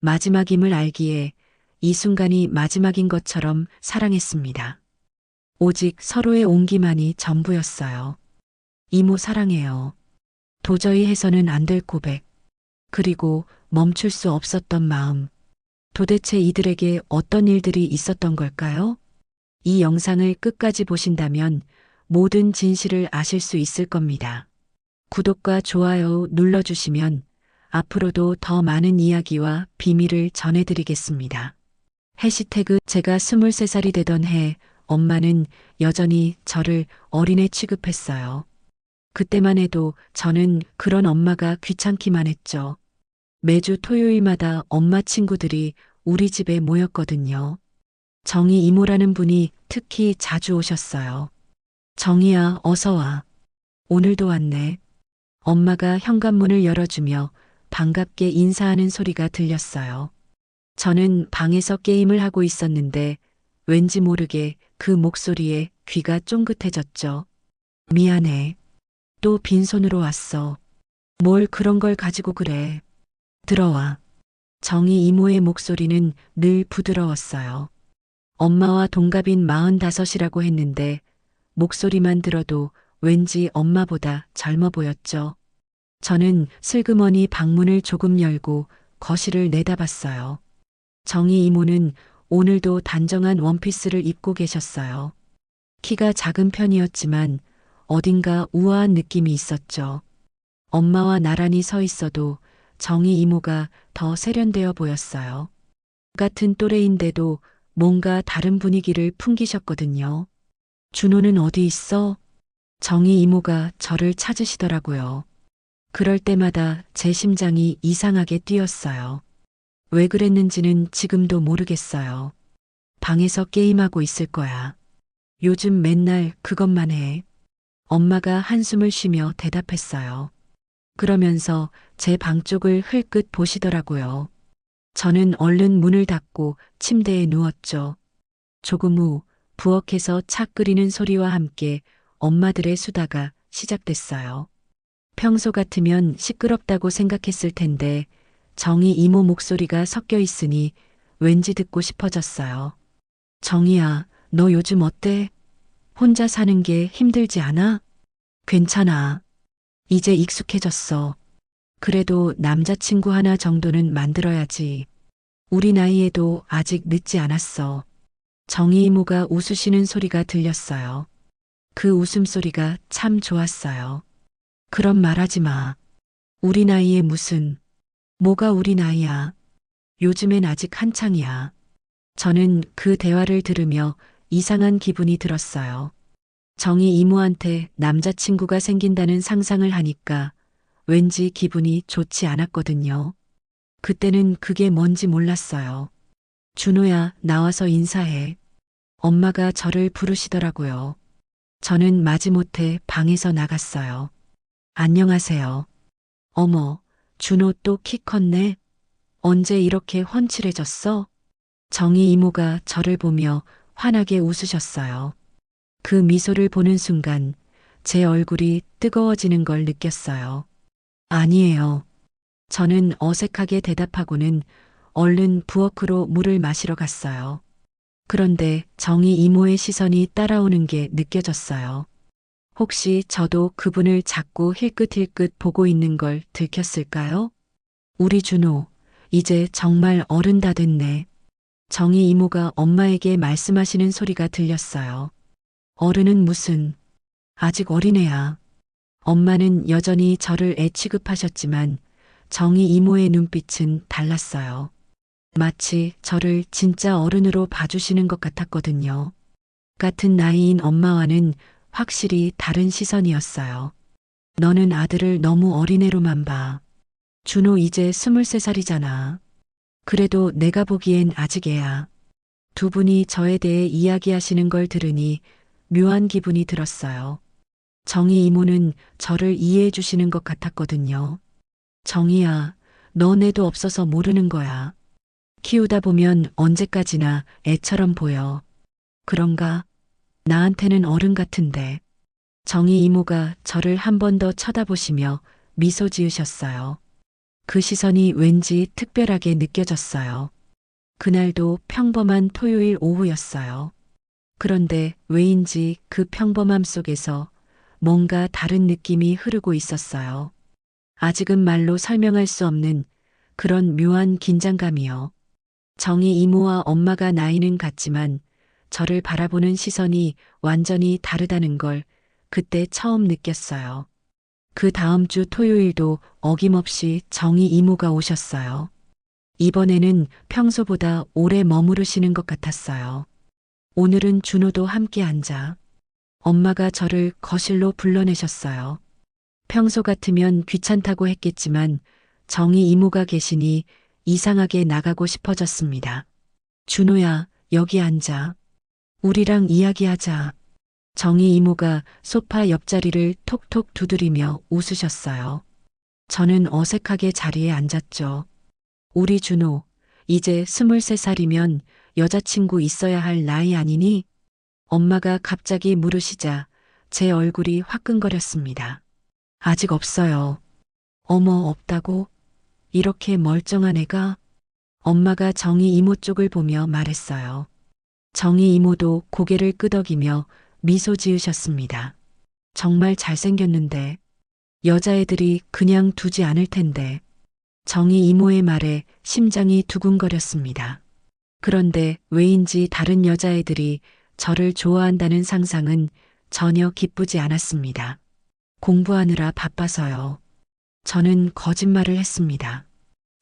마지막임을 알기에 이 순간이 마지막인 것처럼 사랑했습니다. 오직 서로의 온기만이 전부였어요. 이모 사랑해요. 도저히 해서는 안 될 고백. 그리고 멈출 수 없었던 마음. 도대체 이들에게 어떤 일들이 있었던 걸까요? 이 영상을 끝까지 보신다면 모든 진실을 아실 수 있을 겁니다. 구독과 좋아요 눌러주시면 앞으로도 더 많은 이야기와 비밀을 전해드리겠습니다. 해시태그 제가 23살이 되던 해 엄마는 여전히 저를 어린애 취급했어요. 그때만 해도 저는 그런 엄마가 귀찮기만 했죠. 매주 토요일마다 엄마 친구들이 우리 집에 모였거든요. 정희 이모라는 분이 특히 자주 오셨어요. 정희야, 어서 와. 오늘도 왔네. 엄마가 현관문을 열어주며 반갑게 인사하는 소리가 들렸어요. 저는 방에서 게임을 하고 있었는데 왠지 모르게 그 목소리에 귀가 쫑긋해졌죠. 미안해. 또 빈손으로 왔어. 뭘 그런 걸 가지고 그래. 들어와. 정희 이모의 목소리는 늘 부드러웠어요. 엄마와 동갑인 45이라고 했는데 목소리만 들어도 왠지 엄마보다 젊어 보였죠. 저는 슬그머니 방문을 조금 열고 거실을 내다봤어요. 정희 이모는 오늘도 단정한 원피스를 입고 계셨어요. 키가 작은 편이었지만 어딘가 우아한 느낌이 있었죠. 엄마와 나란히 서 있어도 정희 이모가 더 세련되어 보였어요. 같은 또래인데도 뭔가 다른 분위기를 풍기셨거든요. 준호는 어디 있어? 정희 이모가 저를 찾으시더라고요. 그럴 때마다 제 심장이 이상하게 뛰었어요. 왜 그랬는지는 지금도 모르겠어요. 방에서 게임하고 있을 거야. 요즘 맨날 그것만 해. 엄마가 한숨을 쉬며 대답했어요. 그러면서 제 방 쪽을 흘끗 보시더라고요. 저는 얼른 문을 닫고 침대에 누웠죠. 조금 후 부엌에서 차 끓이는 소리와 함께 엄마들의 수다가 시작됐어요. 평소 같으면 시끄럽다고 생각했을 텐데 정희 이모 목소리가 섞여 있으니 왠지 듣고 싶어졌어요. 정희야, 너 요즘 어때? 혼자 사는 게 힘들지 않아? 괜찮아. 이제 익숙해졌어. 그래도 남자친구 하나 정도는 만들어야지. 우리 나이에도 아직 늦지 않았어. 정희 이모가 웃으시는 소리가 들렸어요. 그 웃음소리가 참 좋았어요. 그런 말하지 마. 우리 나이에 무슨, 뭐가 우리 나이야. 요즘엔 아직 한창이야. 저는 그 대화를 들으며 이상한 기분이 들었어요. 정희 이모한테 남자친구가 생긴다는 상상을 하니까 왠지 기분이 좋지 않았거든요. 그때는 그게 뭔지 몰랐어요. 준호야, 나와서 인사해. 엄마가 저를 부르시더라고요. 저는 마지못해 방에서 나갔어요. 안녕하세요. 어머, 준호 또 키 컸네. 언제 이렇게 훤칠해졌어? 정희 이모가 저를 보며 환하게 웃으셨어요. 그 미소를 보는 순간 제 얼굴이 뜨거워지는 걸 느꼈어요. 아니에요. 저는 어색하게 대답하고는 얼른 부엌으로 물을 마시러 갔어요. 그런데 정희 이모의 시선이 따라오는 게 느껴졌어요. 혹시 저도 그분을 자꾸 힐끗힐끗 보고 있는 걸 들켰을까요? 우리 준호, 이제 정말 어른 다 됐네. 정희 이모가 엄마에게 말씀하시는 소리가 들렸어요. 어른은 무슨, 아직 어린애야. 엄마는 여전히 저를 애 취급하셨지만 정희 이모의 눈빛은 달랐어요. 마치 저를 진짜 어른으로 봐주시는 것 같았거든요. 같은 나이인 엄마와는 확실히 다른 시선이었어요. 너는 아들을 너무 어린애로만 봐. 준호 이제 23살이잖아. 그래도 내가 보기엔 아직 애야. 두 분이 저에 대해 이야기하시는 걸 들으니 묘한 기분이 들었어요. 정희 이모는 저를 이해해 주시는 것 같았거든요. 정희야, 넌 애도 없어서 모르는 거야. 키우다 보면 언제까지나 애처럼 보여. 그런가? 나한테는 어른 같은데. 정희 이모가 저를 한 번 더 쳐다보시며 미소 지으셨어요. 그 시선이 왠지 특별하게 느껴졌어요. 그날도 평범한 토요일 오후였어요. 그런데 왜인지 그 평범함 속에서 뭔가 다른 느낌이 흐르고 있었어요. 아직은 말로 설명할 수 없는 그런 묘한 긴장감이요. 정희 이모와 엄마가 나이는 같지만 저를 바라보는 시선이 완전히 다르다는 걸 그때 처음 느꼈어요. 그 다음 주 토요일도 어김없이 정희 이모가 오셨어요. 이번에는 평소보다 오래 머무르시는 것 같았어요. 오늘은 준호도 함께 앉아 엄마가 저를 거실로 불러내셨어요. 평소 같으면 귀찮다고 했겠지만 정희 이모가 계시니 이상하게 나가고 싶어졌습니다. 준호야, 여기 앉아. 우리랑 이야기하자. 정희 이모가 소파 옆자리를 톡톡 두드리며 웃으셨어요. 저는 어색하게 자리에 앉았죠. 우리 준호, 이제 23살이면 여자친구 있어야 할 나이 아니니? 엄마가 갑자기 물으시자 제 얼굴이 화끈거렸습니다. 아직 없어요. 어머, 없다고? 이렇게 멀쩡한 애가? 엄마가 정희 이모 쪽을 보며 말했어요. 정희 이모도 고개를 끄덕이며 미소 지으셨습니다. 정말 잘생겼는데 여자애들이 그냥 두지 않을 텐데. 정희 이모의 말에 심장이 두근거렸습니다. 그런데 왜인지 다른 여자애들이 저를 좋아한다는 상상은 전혀 기쁘지 않았습니다. 공부하느라 바빠서요. 저는 거짓말을 했습니다.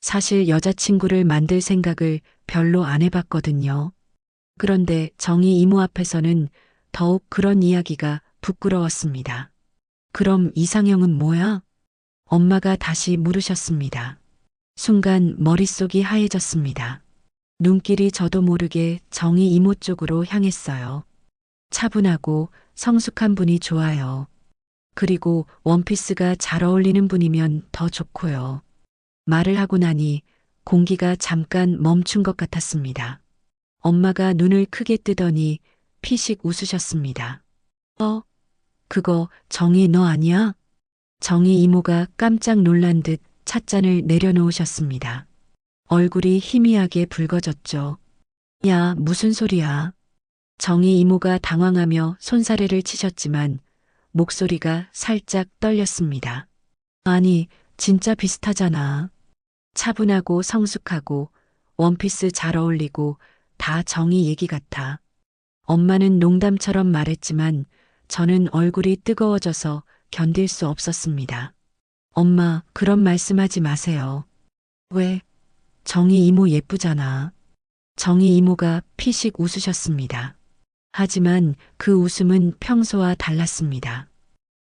사실 여자친구를 만들 생각을 별로 안 해봤거든요. 그런데 정희 이모 앞에서는 더욱 그런 이야기가 부끄러웠습니다. 그럼 이상형은 뭐야? 엄마가 다시 물으셨습니다. 순간 머릿속이 하얘졌습니다. 눈길이 저도 모르게 정희 이모 쪽으로 향했어요. 차분하고 성숙한 분이 좋아요. 그리고 원피스가 잘 어울리는 분이면 더 좋고요. 말을 하고 나니 공기가 잠깐 멈춘 것 같았습니다. 엄마가 눈을 크게 뜨더니 피식 웃으셨습니다. 그거 정희 너 아니야? 정희 이모가 깜짝 놀란 듯 찻잔을 내려놓으셨습니다. 얼굴이 희미하게 붉어졌죠. 야, 무슨 소리야? 정희 이모가 당황하며 손사래를 치셨지만 목소리가 살짝 떨렸습니다. 아니, 진짜 비슷하잖아. 차분하고 성숙하고 원피스 잘 어울리고 다 정희 얘기 같아. 엄마는 농담처럼 말했지만 저는 얼굴이 뜨거워져서 견딜 수 없었습니다. 엄마, 그런 말씀하지 마세요. 왜? 정희 이모 예쁘잖아. 정희 이모가 피식 웃으셨습니다. 하지만 그 웃음은 평소와 달랐습니다.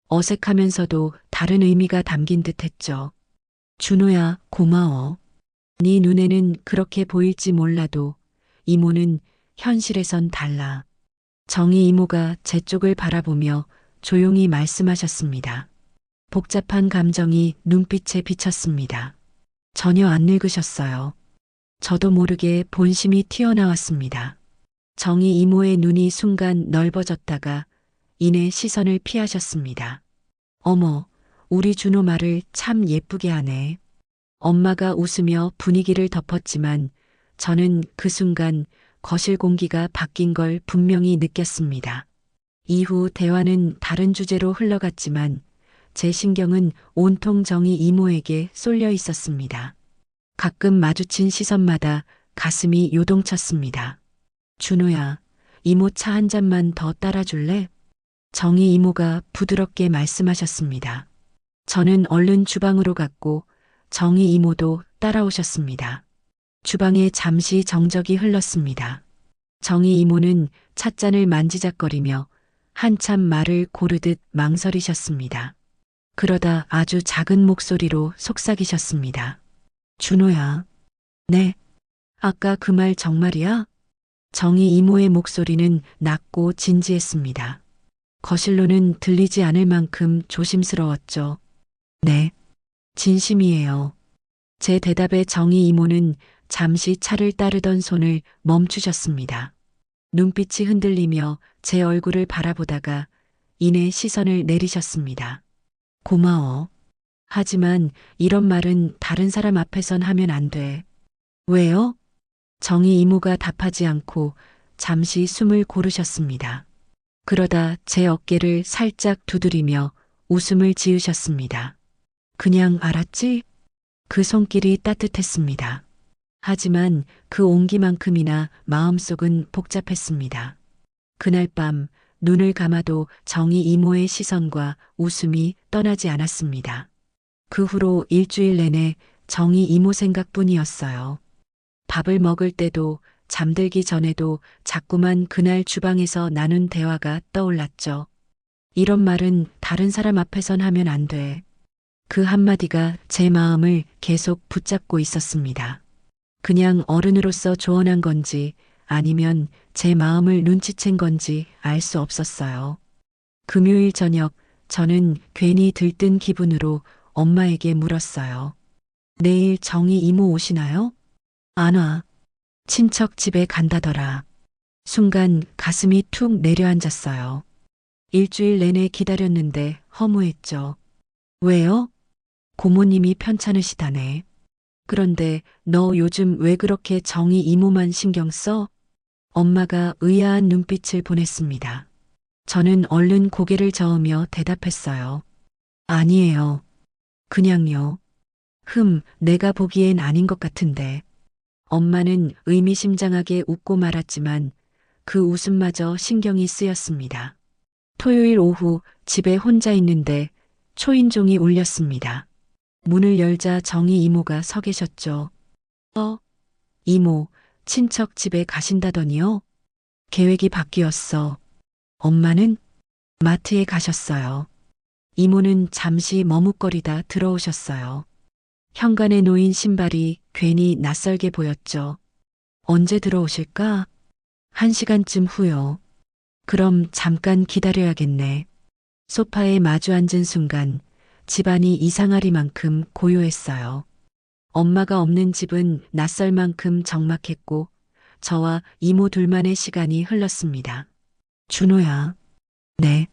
어색하면서도 다른 의미가 담긴 듯 했죠. 준호야, 고마워. 네 눈에는 그렇게 보일지 몰라도 이모는 현실에선 달라. 정희 이모가 제 쪽을 바라보며 조용히 말씀하셨습니다. 복잡한 감정이 눈빛에 비쳤습니다. 전혀 안 늙으셨어요. 저도 모르게 본심이 튀어나왔습니다. 정희 이모의 눈이 순간 넓어졌다가 이내 시선을 피하셨습니다. 어머, 우리 준호 말을 참 예쁘게 하네. 엄마가 웃으며 분위기를 덮었지만 저는 그 순간 거실 공기가 바뀐 걸 분명히 느꼈습니다. 이후 대화는 다른 주제로 흘러갔지만 제 신경은 온통 정희 이모에게 쏠려 있었습니다. 가끔 마주친 시선마다 가슴이 요동쳤습니다. 준호야, 이모 차 한 잔만 더 따라줄래? 정희 이모가 부드럽게 말씀하셨습니다. 저는 얼른 주방으로 갔고 정희 이모도 따라오셨습니다. 주방에 잠시 정적이 흘렀습니다. 정희 이모는 찻잔을 만지작거리며 한참 말을 고르듯 망설이셨습니다. 그러다 아주 작은 목소리로 속삭이셨습니다. 준호야. 네. 아까 그 말 정말이야? 정희 이모의 목소리는 낮고 진지했습니다. 거실로는 들리지 않을 만큼 조심스러웠죠. 네. 진심이에요. 제 대답에 정희 이모는 잠시 차를 따르던 손을 멈추셨습니다. 눈빛이 흔들리며 제 얼굴을 바라보다가 이내 시선을 내리셨습니다. 고마워. 하지만 이런 말은 다른 사람 앞에선 하면 안 돼. 왜요? 정희 이모가 답하지 않고 잠시 숨을 고르셨습니다. 그러다 제 어깨를 살짝 두드리며 웃음을 지으셨습니다. 그냥 알았지? 그 손길이 따뜻했습니다. 하지만 그 온기만큼이나 마음속은 복잡했습니다. 그날 밤 눈을 감아도 정희 이모의 시선과 웃음이 떠나지 않았습니다. 그 후로 일주일 내내 정희 이모 생각뿐이었어요. 밥을 먹을 때도 잠들기 전에도 자꾸만 그날 주방에서 나눈 대화가 떠올랐죠. 이런 말은 다른 사람 앞에선 하면 안 돼. 그 한마디가 제 마음을 계속 붙잡고 있었습니다. 그냥 어른으로서 조언한 건지 아니면 제 마음을 눈치챈 건지 알 수 없었어요. 금요일 저녁 저는 괜히 들뜬 기분으로 엄마에게 물었어요. 내일 정희 이모 오시나요? 안 와. 친척 집에 간다더라. 순간 가슴이 툭 내려앉았어요. 일주일 내내 기다렸는데 허무했죠. 왜요? 고모님이 편찮으시다네. 그런데 너 요즘 왜 그렇게 정희 이모만 신경 써? 엄마가 의아한 눈빛을 보냈습니다. 저는 얼른 고개를 저으며 대답했어요. 아니에요. 그냥요. 내가 보기엔 아닌 것 같은데. 엄마는 의미심장하게 웃고 말았지만 그 웃음마저 신경이 쓰였습니다. 토요일 오후 집에 혼자 있는데 초인종이 울렸습니다. 문을 열자 정희 이모가 서 계셨죠. 이모, 친척 집에 가신다더니요? 계획이 바뀌었어. 엄마는 마트에 가셨어요. 이모는 잠시 머뭇거리다 들어오셨어요. 현관에 놓인 신발이 괜히 낯설게 보였죠. 언제 들어오실까? 1시간쯤 후요. 그럼 잠깐 기다려야겠네. 소파에 마주 앉은 순간 집안이 이상하리만큼 고요했어요. 엄마가 없는 집은 낯설 만큼 적막했고 저와 이모 둘만의 시간이 흘렀습니다. 준호야. 네.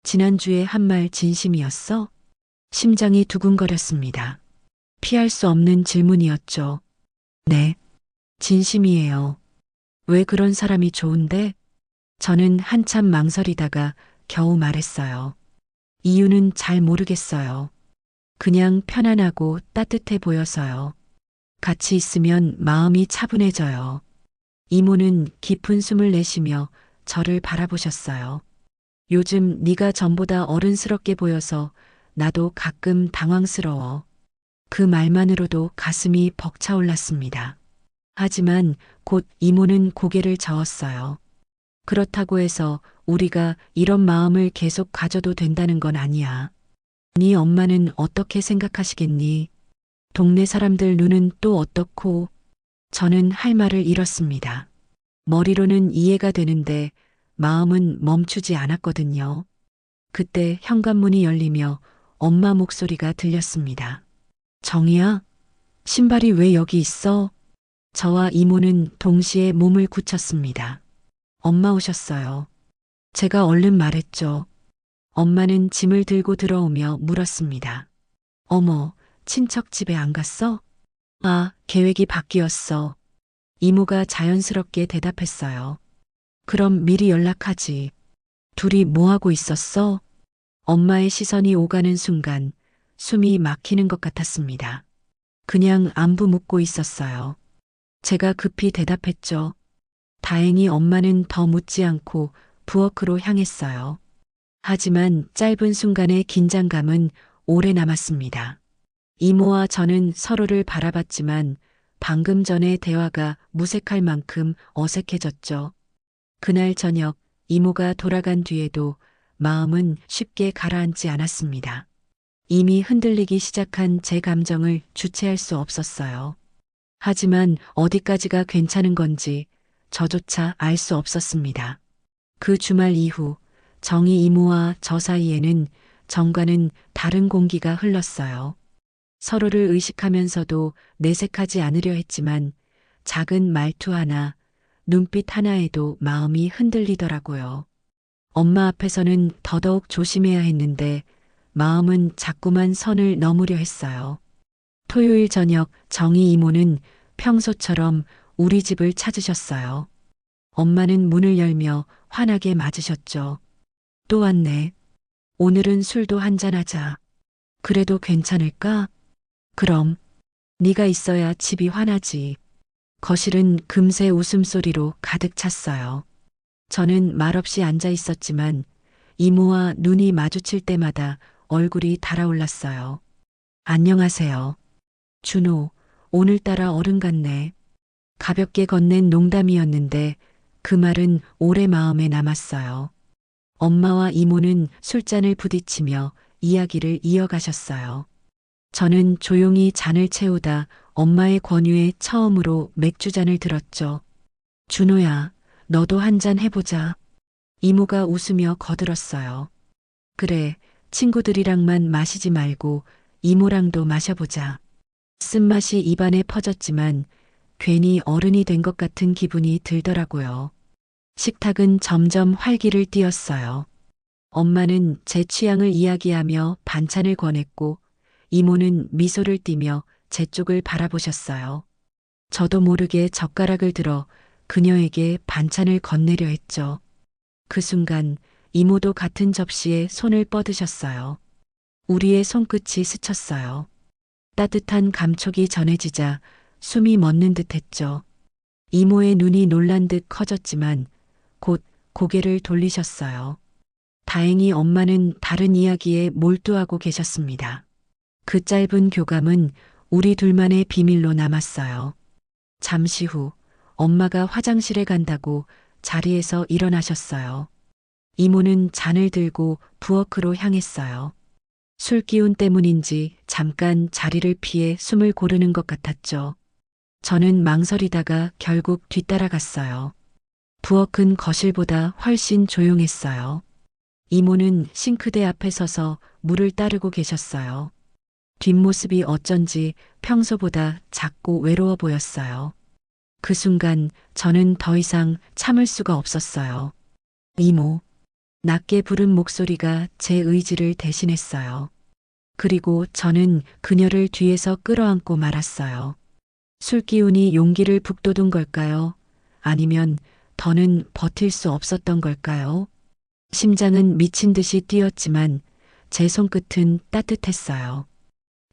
지난주에 한 말 진심이었어? 심장이 두근거렸습니다. 피할 수 없는 질문이었죠. 네. 진심이에요. 왜 그런 사람이 좋은데? 저는 한참 망설이다가 겨우 말했어요. 이유는 잘 모르겠어요. 그냥 편안하고 따뜻해 보여서요. 같이 있으면 마음이 차분해져요. 이모는 깊은 숨을 내쉬며 저를 바라보셨어요. 요즘 네가 전보다 어른스럽게 보여서 나도 가끔 당황스러워. 그 말만으로도 가슴이 벅차올랐습니다. 하지만 곧 이모는 고개를 저었어요. 그렇다고 해서 우리가 이런 마음을 계속 가져도 된다는 건 아니야. 네 엄마는 어떻게 생각하시겠니? 동네 사람들 눈은 또 어떻고? 저는 할 말을 잃었습니다. 머리로는 이해가 되는데 마음은 멈추지 않았거든요. 그때 현관문이 열리며 엄마 목소리가 들렸습니다. 정희야, 신발이 왜 여기 있어? 저와 이모는 동시에 몸을 굳혔습니다. 엄마 오셨어요. 제가 얼른 말했죠. 엄마는 짐을 들고 들어오며 물었습니다. 어머, 친척 집에 안 갔어? 아, 계획이 바뀌었어. 이모가 자연스럽게 대답했어요. 그럼 미리 연락하지. 둘이 뭐 하고 있었어? 엄마의 시선이 오가는 순간 숨이 막히는 것 같았습니다. 그냥 안부 묻고 있었어요. 제가 급히 대답했죠. 다행히 엄마는 더 묻지 않고 부엌으로 향했어요. 하지만 짧은 순간의 긴장감은 오래 남았습니다. 이모와 저는 서로를 바라봤지만 방금 전의 대화가 무색할 만큼 어색해졌죠. 그날 저녁 이모가 돌아간 뒤에도 마음은 쉽게 가라앉지 않았습니다. 이미 흔들리기 시작한 제 감정을 주체할 수 없었어요. 하지만 어디까지가 괜찮은 건지 저조차 알 수 없었습니다. 그 주말 이후 정희 이모와 저 사이에는 정과는 다른 공기가 흘렀어요. 서로를 의식하면서도 내색하지 않으려 했지만 작은 말투 하나, 눈빛 하나에도 마음이 흔들리더라고요. 엄마 앞에서는 더더욱 조심해야 했는데 마음은 자꾸만 선을 넘으려 했어요. 토요일 저녁 정희 이모는 평소처럼 우리 집을 찾으셨어요. 엄마는 문을 열며 환하게 맞으셨죠. 또 왔네. 오늘은 술도 한잔하자. 그래도 괜찮을까? 그럼. 네가 있어야 집이 환하지. 거실은 금세 웃음소리로 가득 찼어요. 저는 말없이 앉아 있었지만 이모와 눈이 마주칠 때마다 얼굴이 달아올랐어요. 안녕하세요. 준호, 오늘따라 어른 같네. 가볍게 건넨 농담이었는데 그 말은 오래 마음에 남았어요. 엄마와 이모는 술잔을 부딪히며 이야기를 이어가셨어요. 저는 조용히 잔을 채우다 엄마의 권유에 처음으로 맥주잔을 들었죠. 준호야, 너도 한 잔 해보자. 이모가 웃으며 거들었어요. 그래, 친구들이랑만 마시지 말고 이모랑도 마셔보자. 쓴맛이 입안에 퍼졌지만 괜히 어른이 된 것 같은 기분이 들더라고요. 식탁은 점점 활기를 띠었어요. 엄마는 제 취향을 이야기하며 반찬을 권했고 이모는 미소를 띠며 제 쪽을 바라보셨어요. 저도 모르게 젓가락을 들어 그녀에게 반찬을 건네려 했죠. 그 순간 이모도 같은 접시에 손을 뻗으셨어요. 우리의 손끝이 스쳤어요. 따뜻한 감촉이 전해지자 숨이 멎는 듯 했죠. 이모의 눈이 놀란 듯 커졌지만 곧 고개를 돌리셨어요. 다행히 엄마는 다른 이야기에 몰두하고 계셨습니다. 그 짧은 교감은 우리 둘만의 비밀로 남았어요. 잠시 후 엄마가 화장실에 간다고 자리에서 일어나셨어요. 이모는 잔을 들고 부엌으로 향했어요. 술 기운 때문인지 잠깐 자리를 피해 숨을 고르는 것 같았죠. 저는 망설이다가 결국 뒤따라갔어요. 부엌은 거실보다 훨씬 조용했어요. 이모는 싱크대 앞에 서서 물을 따르고 계셨어요. 뒷모습이 어쩐지 평소보다 작고 외로워 보였어요. 그 순간 저는 더 이상 참을 수가 없었어요. 이모. 낮게 부른 목소리가 제 의지를 대신했어요. 그리고 저는 그녀를 뒤에서 끌어안고 말았어요. 술기운이 용기를 북돋운 걸까요? 아니면 더는 버틸 수 없었던 걸까요? 심장은 미친 듯이 뛰었지만 제 손끝은 따뜻했어요.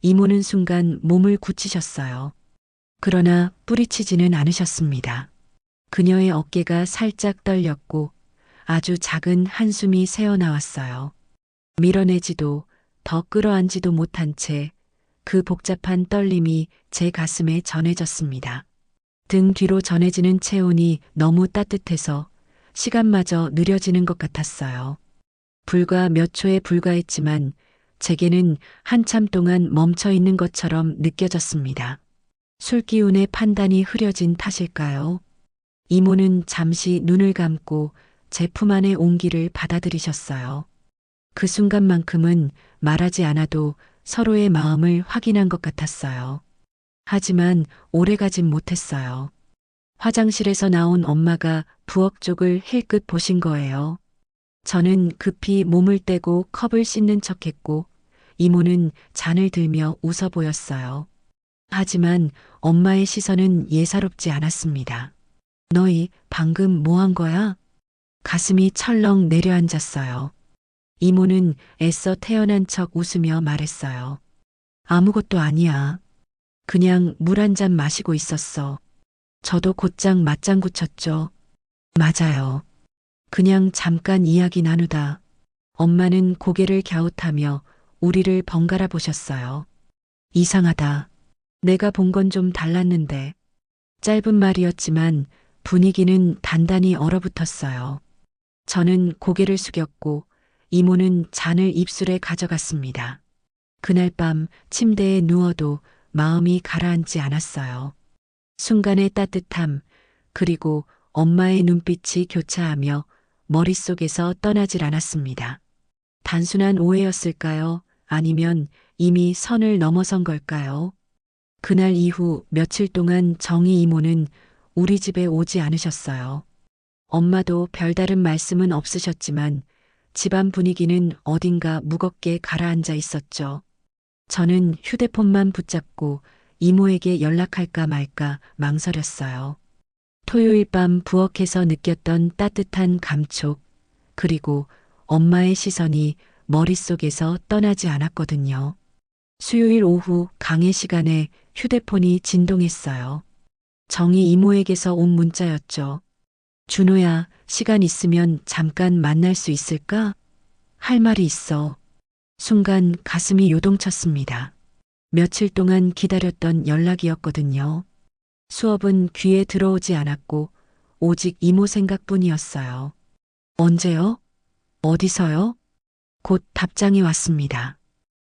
이모는 순간 몸을 굳히셨어요. 그러나 뿌리치지는 않으셨습니다. 그녀의 어깨가 살짝 떨렸고 아주 작은 한숨이 새어나왔어요. 밀어내지도 더 끌어안지도 못한 채 그 복잡한 떨림이 제 가슴에 전해졌습니다. 등 뒤로 전해지는 체온이 너무 따뜻해서 시간마저 느려지는 것 같았어요. 불과 몇 초에 불과했지만 제게는 한참 동안 멈춰 있는 것처럼 느껴졌습니다. 술기운의 판단이 흐려진 탓일까요? 이모는 잠시 눈을 감고 제 품 안의 온기를 받아들이셨어요. 그 순간만큼은 말하지 않아도 서로의 마음을 확인한 것 같았어요. 하지만 오래가진 못했어요. 화장실에서 나온 엄마가 부엌 쪽을 힐끗 보신 거예요. 저는 급히 몸을 떼고 컵을 씻는 척했고 이모는 잔을 들며 웃어 보였어요. 하지만 엄마의 시선은 예사롭지 않았습니다. 너희 방금 뭐 한 거야? 가슴이 철렁 내려앉았어요. 이모는 애써 태어난 척 웃으며 말했어요. 아무것도 아니야. 그냥 물 한 잔 마시고 있었어. 저도 곧장 맞장구 쳤죠. 맞아요. 그냥 잠깐 이야기 나누다. 엄마는 고개를 갸웃하며 우리를 번갈아 보셨어요. 이상하다. 내가 본 건 좀 달랐는데. 짧은 말이었지만 분위기는 단단히 얼어붙었어요. 저는 고개를 숙였고 이모는 잔을 입술에 가져갔습니다. 그날 밤 침대에 누워도 마음이 가라앉지 않았어요. 순간의 따뜻함, 그리고 엄마의 눈빛이 교차하며 머릿속에서 떠나질 않았습니다. 단순한 오해였을까요? 아니면 이미 선을 넘어선 걸까요? 그날 이후 며칠 동안 정희 이모는 우리 집에 오지 않으셨어요. 엄마도 별다른 말씀은 없으셨지만 집안 분위기는 어딘가 무겁게 가라앉아 있었죠. 저는 휴대폰만 붙잡고 이모에게 연락할까 말까 망설였어요. 토요일 밤 부엌에서 느꼈던 따뜻한 감촉, 그리고 엄마의 시선이 머릿속에서 떠나지 않았거든요. 수요일 오후 강의 시간에 휴대폰이 진동했어요. 정희 이모에게서 온 문자였죠. 준호야, 시간 있으면 잠깐 만날 수 있을까? 할 말이 있어. 순간 가슴이 요동쳤습니다. 며칠 동안 기다렸던 연락이었거든요. 수업은 귀에 들어오지 않았고 오직 이모 생각뿐이었어요. 언제요? 어디서요? 곧 답장이 왔습니다.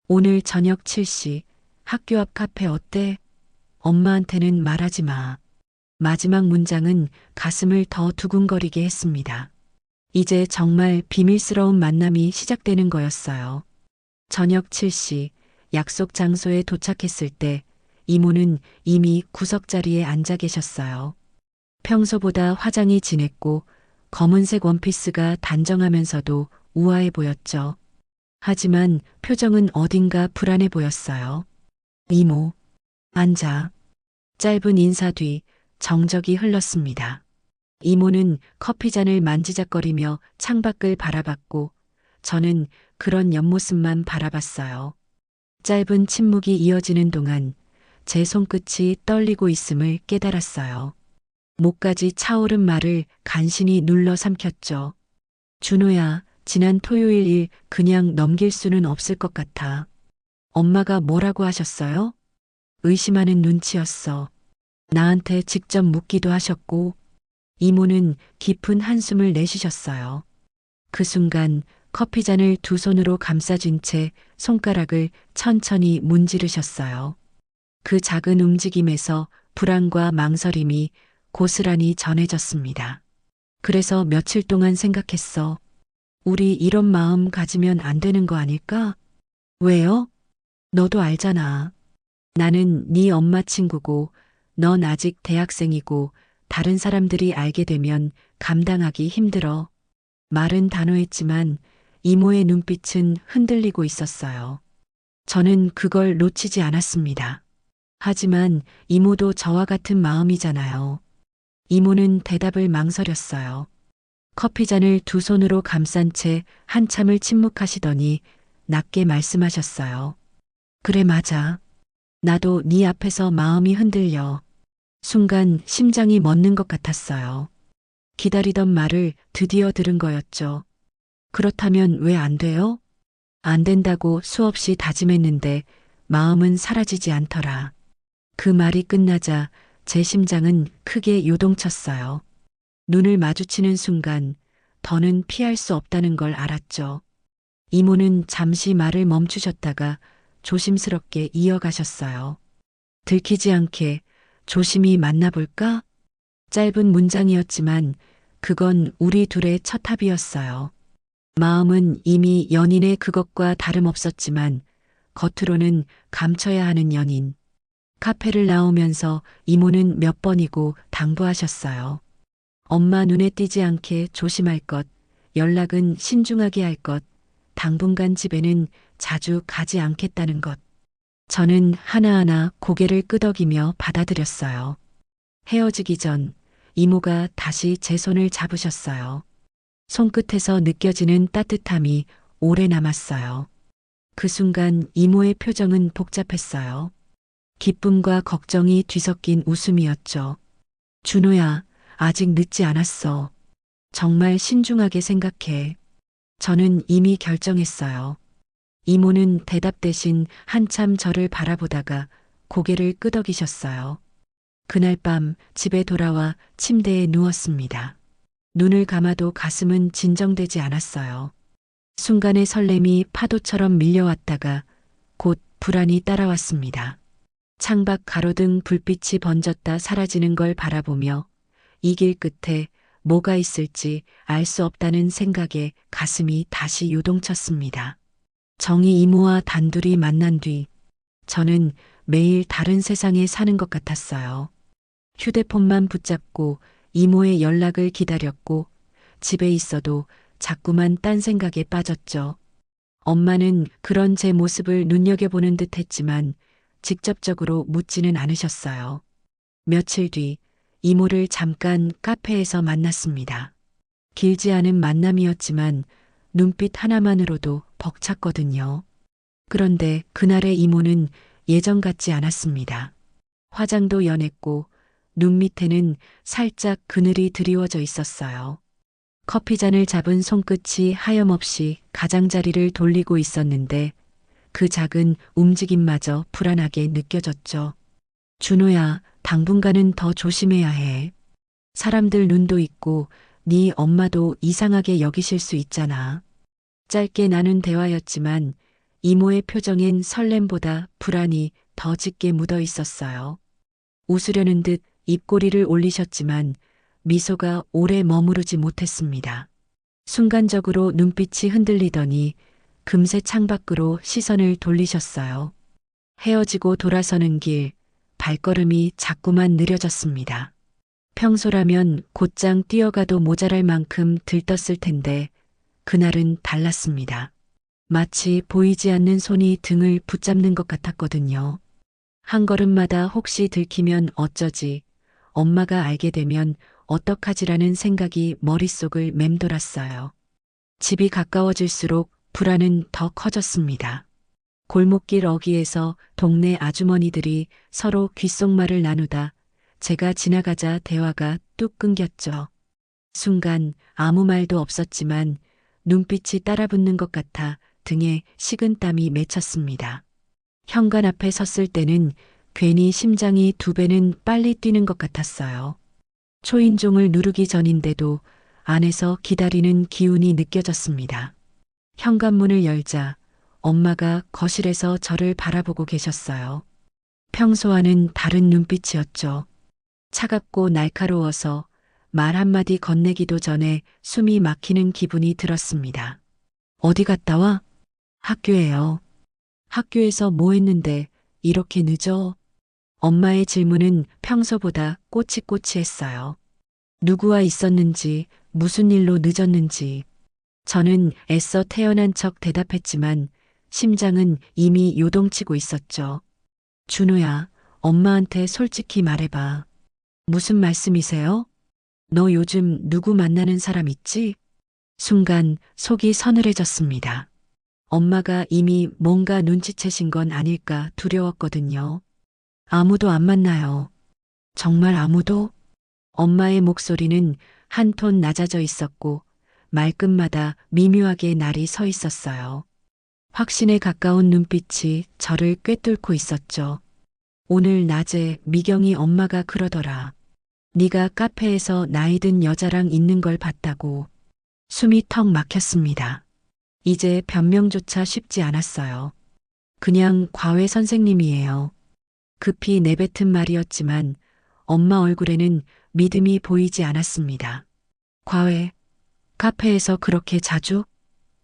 오늘 저녁 7시 학교 앞 카페 어때? 엄마한테는 말하지 마. 마지막 문장은 가슴을 더 두근거리게 했습니다. 이제 정말 비밀스러운 만남이 시작되는 거였어요. 저녁 7시 약속 장소에 도착했을 때 이모는 이미 구석자리에 앉아 계셨어요. 평소보다 화장이 진했고 검은색 원피스가 단정하면서도 우아해 보였죠. 하지만 표정은 어딘가 불안해 보였어요. 이모, 앉아. 짧은 인사 뒤 정적이 흘렀습니다. 이모는 커피잔을 만지작거리며 창밖을 바라봤고 저는 그런 옆모습만 바라봤어요. 짧은 침묵이 이어지는 동안 제 손끝이 떨리고 있음을 깨달았어요. 목까지 차오른 말을 간신히 눌러 삼켰죠. 준호야, 지난 토요일 일 그냥 넘길 수는 없을 것 같아. 엄마가 뭐라고 하셨어요? 의심하는 눈치였어. 나한테 직접 묻기도 하셨고, 이모는 깊은 한숨을 내쉬셨어요. 그 순간 커피잔을 두 손으로 감싸준 채 손가락을 천천히 문지르셨어요. 그 작은 움직임에서 불안과 망설임이 고스란히 전해졌습니다. 그래서 며칠 동안 생각했어. 우리 이런 마음 가지면 안 되는 거 아닐까? 왜요? 너도 알잖아. 나는 네 엄마 친구고 넌 아직 대학생이고 다른 사람들이 알게 되면 감당하기 힘들어. 말은 단호했지만 이모의 눈빛은 흔들리고 있었어요. 저는 그걸 놓치지 않았습니다. 하지만 이모도 저와 같은 마음이잖아요. 이모는 대답을 망설였어요. 커피잔을 두 손으로 감싼 채 한참을 침묵하시더니 낮게 말씀하셨어요. 그래, 맞아. 나도 네 앞에서 마음이 흔들려. 순간 심장이 멎는 것 같았어요. 기다리던 말을 드디어 들은 거였죠. 그렇다면 왜 안 돼요? 안 된다고 수없이 다짐했는데 마음은 사라지지 않더라. 그 말이 끝나자 제 심장은 크게 요동쳤어요. 눈을 마주치는 순간 더는 피할 수 없다는 걸 알았죠. 이모는 잠시 말을 멈추셨다가 조심스럽게 이어가셨어요. 들키지 않게 조심히 만나볼까? 짧은 문장이었지만 그건 우리 둘의 첫 합이었어요. 마음은 이미 연인의 그것과 다름없었지만 겉으로는 감춰야 하는 연인. 카페를 나오면서 이모는 몇 번이고 당부하셨어요. 엄마 눈에 띄지 않게 조심할 것, 연락은 신중하게 할 것, 당분간 집에는 자주 가지 않겠다는 것. 저는 하나하나 고개를 끄덕이며 받아들였어요. 헤어지기 전 이모가 다시 제 손을 잡으셨어요. 손끝에서 느껴지는 따뜻함이 오래 남았어요. 그 순간 이모의 표정은 복잡했어요. 기쁨과 걱정이 뒤섞인 웃음이었죠. 준호야, 아직 늦지 않았어. 정말 신중하게 생각해. 저는 이미 결정했어요. 이모는 대답 대신 한참 저를 바라보다가 고개를 끄덕이셨어요. 그날 밤 집에 돌아와 침대에 누웠습니다. 눈을 감아도 가슴은 진정되지 않았어요. 순간의 설렘이 파도처럼 밀려왔다가 곧 불안이 따라왔습니다. 창밖 가로등 불빛이 번졌다 사라지는 걸 바라보며 이 길 끝에 뭐가 있을지 알 수 없다는 생각에 가슴이 다시 요동쳤습니다. 정희 이모와 단둘이 만난 뒤 저는 매일 다른 세상에 사는 것 같았어요. 휴대폰만 붙잡고 이모의 연락을 기다렸고 집에 있어도 자꾸만 딴 생각에 빠졌죠. 엄마는 그런 제 모습을 눈여겨보는 듯 했지만 직접적으로 묻지는 않으셨어요. 며칠 뒤 이모를 잠깐 카페에서 만났습니다. 길지 않은 만남이었지만 눈빛 하나만으로도 벅찼거든요. 그런데 그날의 이모는 예전 같지 않았습니다. 화장도 연했고 눈 밑에는 살짝 그늘이 드리워져 있었어요. 커피잔을 잡은 손끝이 하염없이 가장자리를 돌리고 있었는데 그 작은 움직임마저 불안하게 느껴졌죠. 준호야, 당분간은 더 조심해야 해. 사람들 눈도 있고 네 엄마도 이상하게 여기실 수 있잖아. 짧게 나눈 대화였지만 이모의 표정엔 설렘보다 불안이 더 짙게 묻어 있었어요. 웃으려는 듯 입꼬리를 올리셨지만 미소가 오래 머무르지 못했습니다. 순간적으로 눈빛이 흔들리더니 금세 창밖으로 시선을 돌리셨어요. 헤어지고 돌아서는 길, 발걸음이 자꾸만 느려졌습니다. 평소라면 곧장 뛰어가도 모자랄 만큼 들떴을 텐데 그날은 달랐습니다. 마치 보이지 않는 손이 등을 붙잡는 것 같았거든요. 한 걸음마다 혹시 들키면 어쩌지, 엄마가 알게 되면 어떡하지라는 생각이 머릿속을 맴돌았어요. 집이 가까워질수록 불안은 더 커졌습니다. 골목길 어귀에서 동네 아주머니들이 서로 귓속말을 나누다 제가 지나가자 대화가 뚝 끊겼죠. 순간 아무 말도 없었지만 눈빛이 따라붙는 것 같아 등에 식은땀이 맺혔습니다. 현관 앞에 섰을 때는 괜히 심장이 2배는 빨리 뛰는 것 같았어요. 초인종을 누르기 전인데도 안에서 기다리는 기운이 느껴졌습니다. 현관문을 열자 엄마가 거실에서 저를 바라보고 계셨어요. 평소와는 다른 눈빛이었죠. 차갑고 날카로워서 말 한마디 건네기도 전에 숨이 막히는 기분이 들었습니다. 어디 갔다 와? 학교에요. 학교에서 뭐 했는데 이렇게 늦어? 엄마의 질문은 평소보다 꼬치꼬치했어요. 누구와 있었는지, 무슨 일로 늦었는지. 저는 애써 태어난 척 대답했지만 심장은 이미 요동치고 있었죠. 준호야, 엄마한테 솔직히 말해봐. 무슨 말씀이세요? 너 요즘 누구 만나는 사람 있지? 순간 속이 서늘해졌습니다. 엄마가 이미 뭔가 눈치채신 건 아닐까 두려웠거든요. 아무도 안 만나요. 정말 아무도? 엄마의 목소리는 한 톤 낮아져 있었고 말끝마다 미묘하게 날이 서 있었어요. 확신에 가까운 눈빛이 저를 꿰뚫고 있었죠. 오늘 낮에 미경이 엄마가 그러더라. 네가 카페에서 나이 든 여자랑 있는 걸 봤다고. 숨이 턱 막혔습니다. 이제 변명조차 쉽지 않았어요. 그냥 과외 선생님이에요. 급히 내뱉은 말이었지만 엄마 얼굴에는 믿음이 보이지 않았습니다. 과외, 카페에서 그렇게 자주?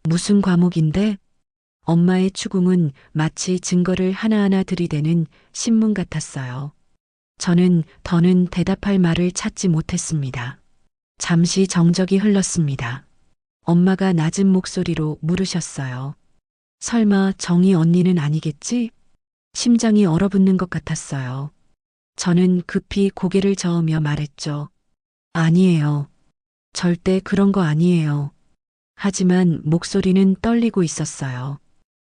무슨 과목인데? 엄마의 추궁은 마치 증거를 하나하나 들이대는 신문 같았어요. 저는 더는 대답할 말을 찾지 못했습니다. 잠시 정적이 흘렀습니다. 엄마가 낮은 목소리로 물으셨어요. 설마 정희 언니는 아니겠지? 심장이 얼어붙는 것 같았어요. 저는 급히 고개를 저으며 말했죠. 아니에요. 절대 그런 거 아니에요. 하지만 목소리는 떨리고 있었어요.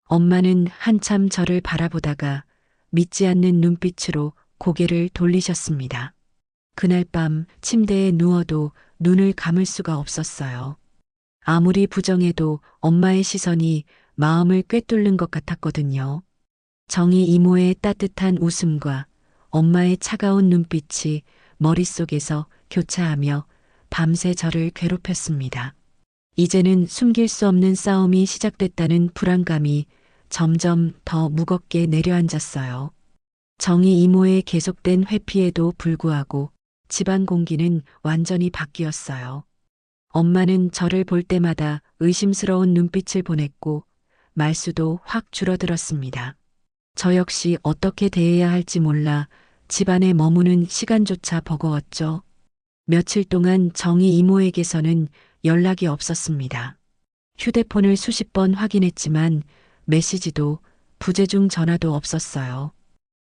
엄마는 한참 저를 바라보다가 믿지 않는 눈빛으로 고개를 돌리셨습니다. 그날 밤 침대에 누워도 눈을 감을 수가 없었어요. 아무리 부정해도 엄마의 시선이 마음을 꿰뚫는 것 같았거든요. 정희 이모의 따뜻한 웃음과 엄마의 차가운 눈빛이 머릿속에서 교차하며 밤새 저를 괴롭혔습니다. 이제는 숨길 수 없는 싸움이 시작됐다는 불안감이 점점 더 무겁게 내려앉았어요. 정희 이모의 계속된 회피에도 불구하고 집안 공기는 완전히 바뀌었어요. 엄마는 저를 볼 때마다 의심스러운 눈빛을 보냈고 말수도 확 줄어들었습니다. 저 역시 어떻게 대해야 할지 몰라 집안에 머무는 시간조차 버거웠죠. 며칠 동안 정희 이모에게서는 연락이 없었습니다. 휴대폰을 수십 번 확인했지만 메시지도 부재중 전화도 없었어요.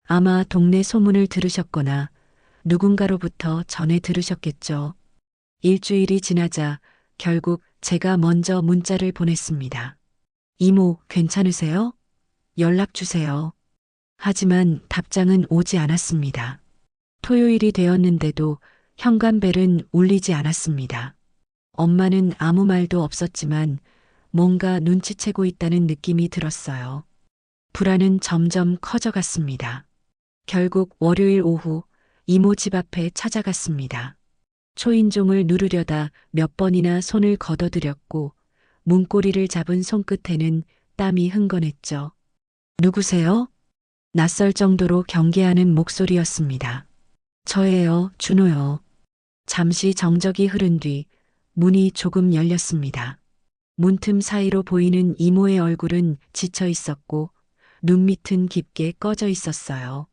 아마 동네 소문을 들으셨거나 누군가로부터 전해 들으셨겠죠. 일주일이 지나자 결국 제가 먼저 문자를 보냈습니다. 이모, 괜찮으세요? 연락 주세요. 하지만 답장은 오지 않았습니다. 토요일이 되었는데도 현관벨은 울리지 않았습니다. 엄마는 아무 말도 없었지만 뭔가 눈치채고 있다는 느낌이 들었어요. 불안은 점점 커져갔습니다. 결국 월요일 오후 이모 집 앞에 찾아갔습니다. 초인종을 누르려다 몇 번이나 손을 걷어들였고 문고리를 잡은 손끝에는 땀이 흥건했죠. 누구세요? 낯설 정도로 경계하는 목소리였습니다. 저예요, 준호요. 잠시 정적이 흐른 뒤 문이 조금 열렸습니다. 문틈 사이로 보이는 이모의 얼굴은 지쳐 있었고 눈밑은 깊게 꺼져 있었어요.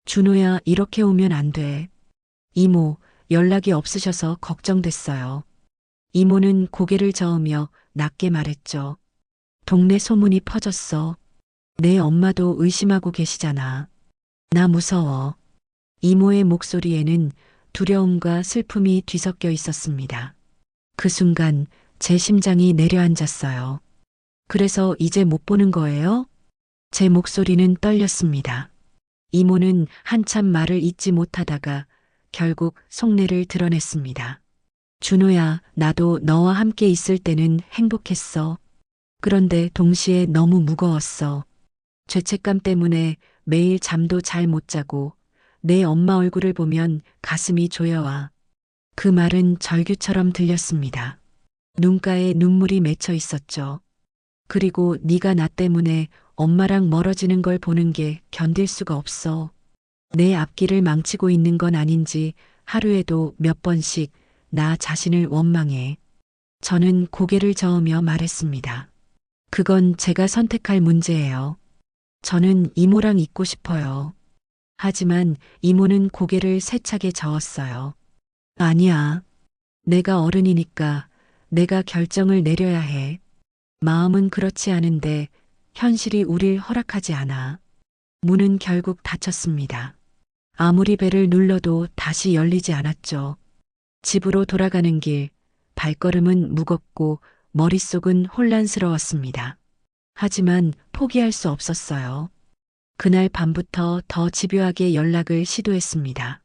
준호야, 이렇게 오면 안 돼. 이모, 연락이 없으셔서 걱정됐어요. 이모는 고개를 저으며 낮게 말했죠. 동네 소문이 퍼졌어. 내 엄마도 의심하고 계시잖아. 나 무서워. 이모의 목소리에는 두려움과 슬픔이 뒤섞여 있었습니다. 그 순간 제 심장이 내려앉았어요. 그래서 이제 못 보는 거예요? 제 목소리는 떨렸습니다. 이모는 한참 말을 잇지 못하다가 결국 속내를 드러냈습니다. 준호야, 나도 너와 함께 있을 때는 행복했어. 그런데 동시에 너무 무거웠어. 죄책감 때문에 매일 잠도 잘 못 자고 내 엄마 얼굴을 보면 가슴이 조여와. 그 말은 절규처럼 들렸습니다. 눈가에 눈물이 맺혀 있었죠. 그리고 네가 나 때문에 엄마랑 멀어지는 걸 보는 게 견딜 수가 없어. 내 앞길을 망치고 있는 건 아닌지 하루에도 몇 번씩 나 자신을 원망해. 저는 고개를 저으며 말했습니다. 그건 제가 선택할 문제예요. 저는 이모랑 있고 싶어요. 하지만 이모는 고개를 세차게 저었어요. 아니야. 내가 어른이니까 내가 결정을 내려야 해. 마음은 그렇지 않은데 현실이 우릴 허락하지 않아. 문은 결국 닫혔습니다. 아무리 벨을 눌러도 다시 열리지 않았죠. 집으로 돌아가는 길, 발걸음은 무겁고 머릿속은 혼란스러웠습니다. 하지만 포기할 수 없었어요. 그날 밤부터 더 집요하게 연락을 시도했습니다.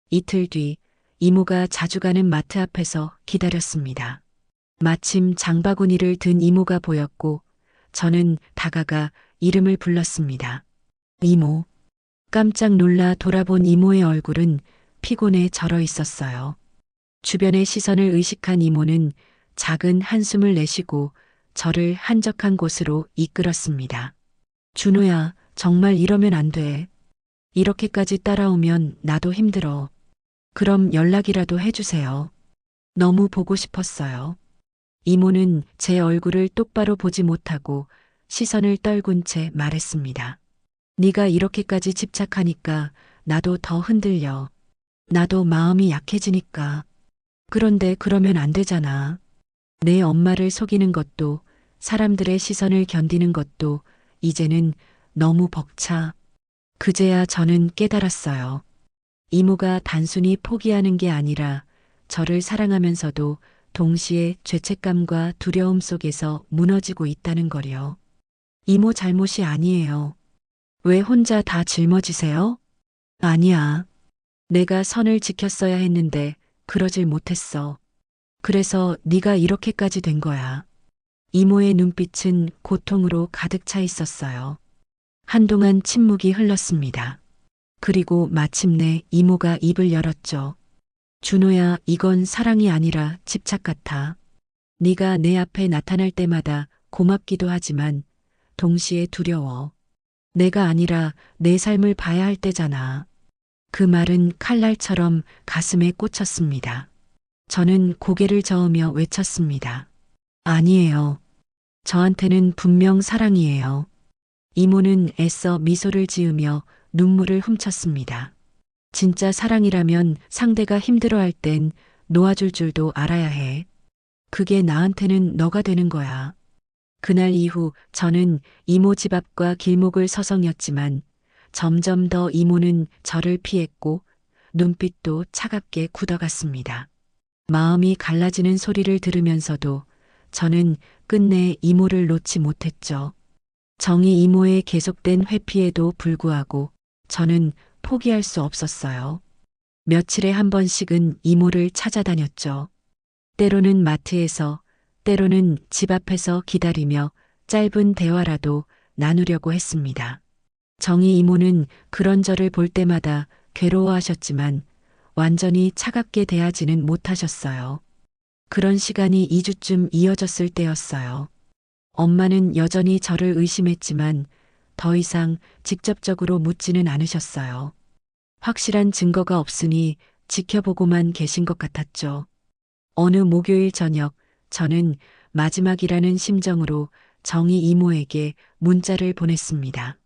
이틀 뒤 이모가 자주 가는 마트 앞에서 기다렸습니다. 마침 장바구니를 든 이모가 보였고 저는 다가가 이름을 불렀습니다. 이모. 깜짝 놀라 돌아본 이모의 얼굴은 피곤에 절어 있었어요. 주변의 시선을 의식한 이모는 작은 한숨을 내쉬고 저를 한적한 곳으로 이끌었습니다. 준호야, 정말 이러면 안 돼. 이렇게까지 따라오면 나도 힘들어. 그럼 연락이라도 해주세요. 너무 보고 싶었어요. 이모는 제 얼굴을 똑바로 보지 못하고 시선을 떨군 채 말했습니다. 네가 이렇게까지 집착하니까 나도 더 흔들려. 나도 마음이 약해지니까. 그런데 그러면 안 되잖아. 내 엄마를 속이는 것도 사람들의 시선을 견디는 것도 이제는 너무 벅차. 그제야 저는 깨달았어요. 이모가 단순히 포기하는 게 아니라 저를 사랑하면서도 동시에 죄책감과 두려움 속에서 무너지고 있다는 거요. 이모 잘못이 아니에요. 왜 혼자 다 짊어지세요? 아니야. 내가 선을 지켰어야 했는데 그러질 못했어. 그래서 네가 이렇게까지 된 거야. 이모의 눈빛은 고통으로 가득 차 있었어요. 한동안 침묵이 흘렀습니다. 그리고 마침내 이모가 입을 열었죠. 준호야, 이건 사랑이 아니라 집착 같아. 네가 내 앞에 나타날 때마다 고맙기도 하지만 동시에 두려워. 내가 아니라 내 삶을 봐야 할 때잖아. 그 말은 칼날처럼 가슴에 꽂혔습니다. 저는 고개를 저으며 외쳤습니다. 아니에요. 저한테는 분명 사랑이에요. 이모는 애써 미소를 지으며 눈물을 훔쳤습니다. 진짜 사랑이라면 상대가 힘들어할 땐 놓아줄 줄도 알아야 해. 그게 나한테는 너가 되는 거야. 그날 이후 저는 이모 집 앞과 길목을 서성였지만 점점 더 이모는 저를 피했고 눈빛도 차갑게 굳어갔습니다. 마음이 갈라지는 소리를 들으면서도 저는 끝내 이모를 놓지 못했죠. 정희 이모의 계속된 회피에도 불구하고 저는 포기할 수 없었어요. 며칠에 한 번씩은 이모를 찾아다녔죠. 때로는 마트에서, 때로는 집 앞에서 기다리며 짧은 대화라도 나누려고 했습니다. 정희 이모는 그런 저를 볼 때마다 괴로워하셨지만 완전히 차갑게 대하지는 못하셨어요. 그런 시간이 2주쯤 이어졌을 때였어요. 엄마는 여전히 저를 의심했지만 더 이상 직접적으로 묻지는 않으셨어요. 확실한 증거가 없으니 지켜보고만 계신 것 같았죠. 어느 목요일 저녁 저는 마지막이라는 심정으로 정희 이모에게 문자를 보냈습니다.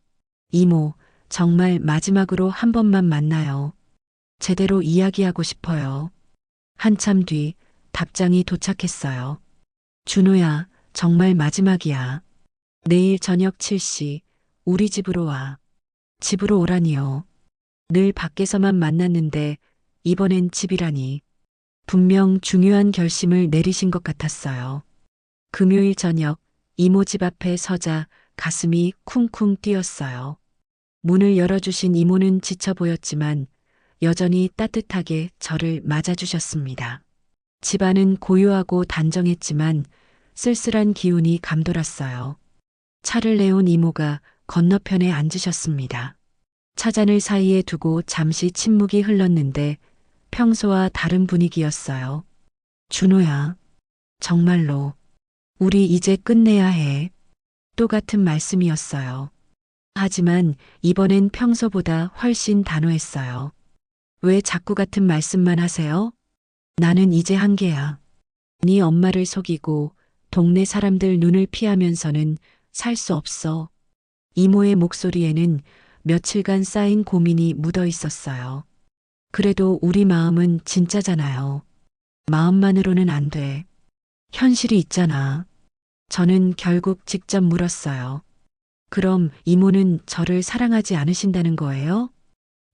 이모, 정말 마지막으로 한 번만 만나요. 제대로 이야기하고 싶어요. 한참 뒤 답장이 도착했어요. 준호야, 정말 마지막이야. 내일 저녁 7시 우리 집으로 와. 집으로 오라니요. 늘 밖에서만 만났는데 이번엔 집이라니. 분명 중요한 결심을 내리신 것 같았어요. 금요일 저녁 이모 집 앞에 서자 가슴이 쿵쿵 뛰었어요. 문을 열어주신 이모는 지쳐 보였지만 여전히 따뜻하게 저를 맞아주셨습니다. 집안은 고요하고 단정했지만 쓸쓸한 기운이 감돌았어요. 차를 내온 이모가 건너편에 앉으셨습니다. 차잔을 사이에 두고 잠시 침묵이 흘렀는데 평소와 다른 분위기였어요. 준호야, 정말로 우리 이제 끝내야 해. 똑같은 말씀이었어요. 하지만 이번엔 평소보다 훨씬 단호했어요. 왜 자꾸 같은 말씀만 하세요? 나는 이제 한계야. 네 엄마를 속이고 동네 사람들 눈을 피하면서는 살 수 없어. 이모의 목소리에는 며칠간 쌓인 고민이 묻어 있었어요. 그래도 우리 마음은 진짜잖아요. 마음만으로는 안 돼. 현실이 있잖아. 저는 결국 직접 물었어요. 그럼 이모는 저를 사랑하지 않으신다는 거예요?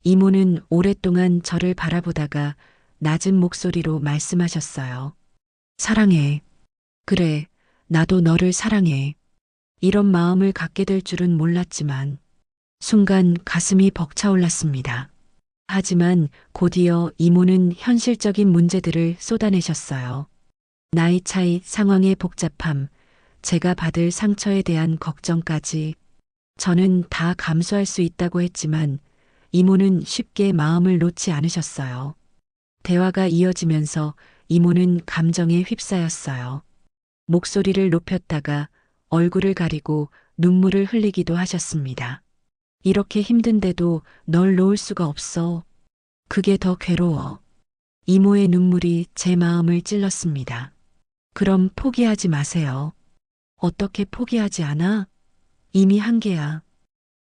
이모는 오랫동안 저를 바라보다가 낮은 목소리로 말씀하셨어요. 사랑해. 그래, 나도 너를 사랑해. 이런 마음을 갖게 될 줄은 몰랐지만 순간 가슴이 벅차올랐습니다. 하지만 곧이어 이모는 현실적인 문제들을 쏟아내셨어요. 나이 차이, 상황의 복잡함, 제가 받을 상처에 대한 걱정까지 저는 다 감수할 수 있다고 했지만 이모는 쉽게 마음을 놓지 않으셨어요. 대화가 이어지면서 이모는 감정에 휩싸였어요. 목소리를 높였다가 얼굴을 가리고 눈물을 흘리기도 하셨습니다. 이렇게 힘든데도 널 놓을 수가 없어. 그게 더 괴로워. 이모의 눈물이 제 마음을 찔렀습니다. 그럼 포기하지 마세요. 어떻게 포기하지 않아? 이미 한계야.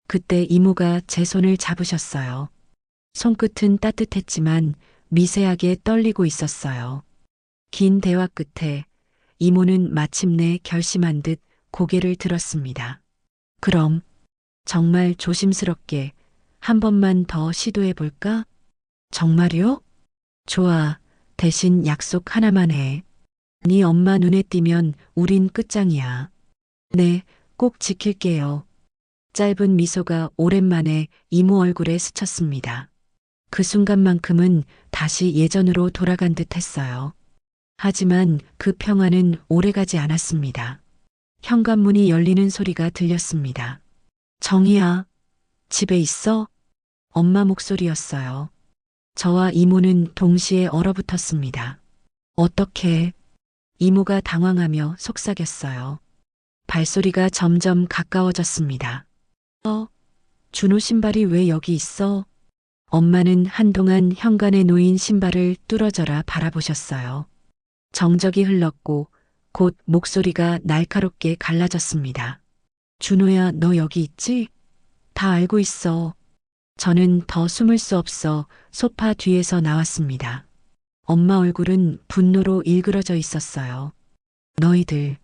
그때 이모가 제 손을 잡으셨어요. 손끝은 따뜻했지만 미세하게 떨리고 있었어요. 긴 대화 끝에 이모는 마침내 결심한 듯 고개를 들었습니다. 그럼 정말 조심스럽게 한 번만 더 시도해 볼까? 정말요? 좋아. 대신 약속 하나만 해. 네 엄마 눈에 띄면 우린 끝장이야. 네, 꼭 지킬게요. 짧은 미소가 오랜만에 이모 얼굴에 스쳤습니다. 그 순간만큼은 다시 예전으로 돌아간 듯 했어요. 하지만 그 평화는 오래가지 않았습니다. 현관문이 열리는 소리가 들렸습니다. 정희야, 집에 있어? 엄마 목소리였어요. 저와 이모는 동시에 얼어붙었습니다. 어떻게? 이모가 당황하며 속삭였어요. 발소리가 점점 가까워졌습니다. 준호 신발이 왜 여기 있어? 엄마는 한동안 현관에 놓인 신발을 뚫어져라 바라보셨어요. 정적이 흘렀고 곧 목소리가 날카롭게 갈라졌습니다. 준호야, 너 여기 있지? 다 알고 있어. 저는 더 숨을 수 없어 소파 뒤에서 나왔습니다. 엄마 얼굴은 분노로 일그러져 있었어요. 너희들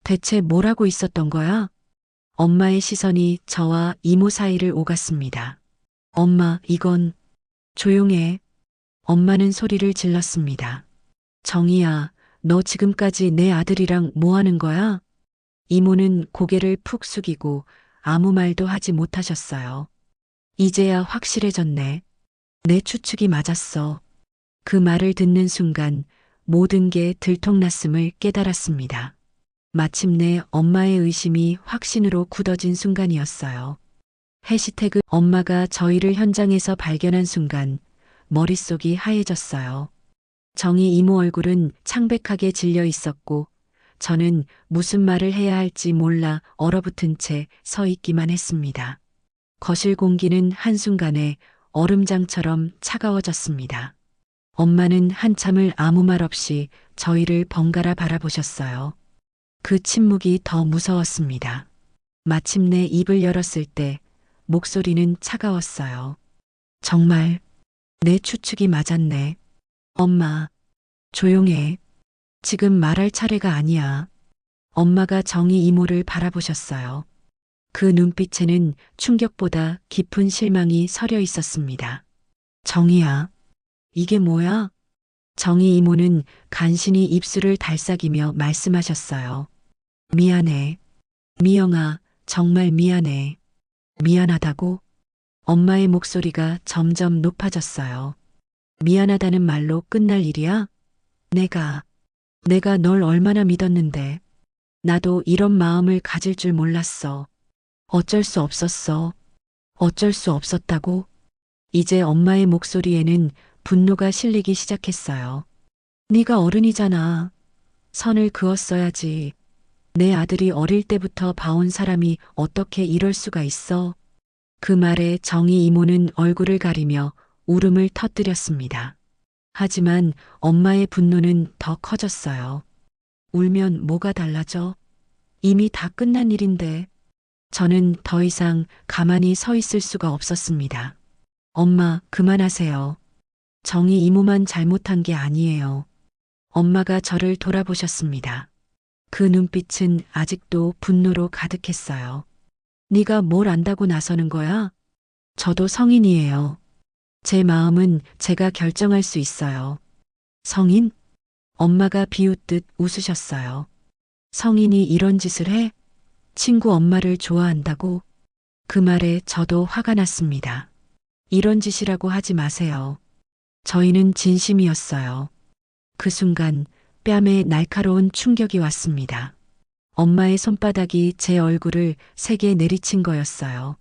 대체 뭘 하고 있었던 거야? 엄마의 시선이 저와 이모 사이를 오갔습니다. 엄마, 이건 조용해. 엄마는 소리를 질렀습니다. 정희야, 너 지금까지 내 아들이랑 뭐 하는 거야? 이모는 고개를 푹 숙이고 아무 말도 하지 못하셨어요. 이제야 확실해졌네. 내 추측이 맞았어. 그 말을 듣는 순간 모든 게 들통났음을 깨달았습니다. 마침내 엄마의 의심이 확신으로 굳어진 순간이었어요. 해시태그 엄마가 저희를 현장에서 발견한 순간 머릿속이 하얘졌어요. 정희 이모 얼굴은 창백하게 질려 있었고 저는 무슨 말을 해야 할지 몰라 얼어붙은 채 서 있기만 했습니다. 거실 공기는 한순간에 얼음장처럼 차가워졌습니다. 엄마는 한참을 아무 말 없이 저희를 번갈아 바라보셨어요. 그 침묵이 더 무서웠습니다. 마침내 입을 열었을 때 목소리는 차가웠어요. 정말 내 추측이 맞았네. 엄마, 조용해. 지금 말할 차례가 아니야. 엄마가 정희 이모를 바라보셨어요. 그 눈빛에는 충격보다 깊은 실망이 서려 있었습니다. 정희야, 이게 뭐야? 정희 이모는 간신히 입술을 달싹이며 말씀하셨어요. 미안해. 미영아, 정말 미안해. 미안하다고? 엄마의 목소리가 점점 높아졌어요. 미안하다는 말로 끝날 일이야? 내가 널 얼마나 믿었는데. 나도 이런 마음을 가질 줄 몰랐어. 어쩔 수 없었어. 어쩔 수 없었다고? 이제 엄마의 목소리에는 분노가 실리기 시작했어요. 네가 어른이잖아. 선을 그었어야지. 내 아들이 어릴 때부터 봐온 사람이 어떻게 이럴 수가 있어? 그 말에 정희 이모는 얼굴을 가리며 울음을 터뜨렸습니다. 하지만 엄마의 분노는 더 커졌어요. 울면 뭐가 달라져? 이미 다 끝난 일인데. 저는 더 이상 가만히 서 있을 수가 없었습니다. 엄마, 그만하세요. 정희 이모만 잘못한 게 아니에요. 엄마가 저를 돌아보셨습니다. 그 눈빛은 아직도 분노로 가득했어요. 네가 뭘 안다고 나서는 거야? 저도 성인이에요. 제 마음은 제가 결정할 수 있어요. 성인? 엄마가 비웃듯 웃으셨어요. 성인이 이런 짓을 해? 친구 엄마를 좋아한다고? 그 말에 저도 화가 났습니다. 이런 짓이라고 하지 마세요. 저희는 진심이었어요. 그 순간 뺨에 날카로운 충격이 왔습니다. 엄마의 손바닥이 제 얼굴을 세게 내리친 거였어요.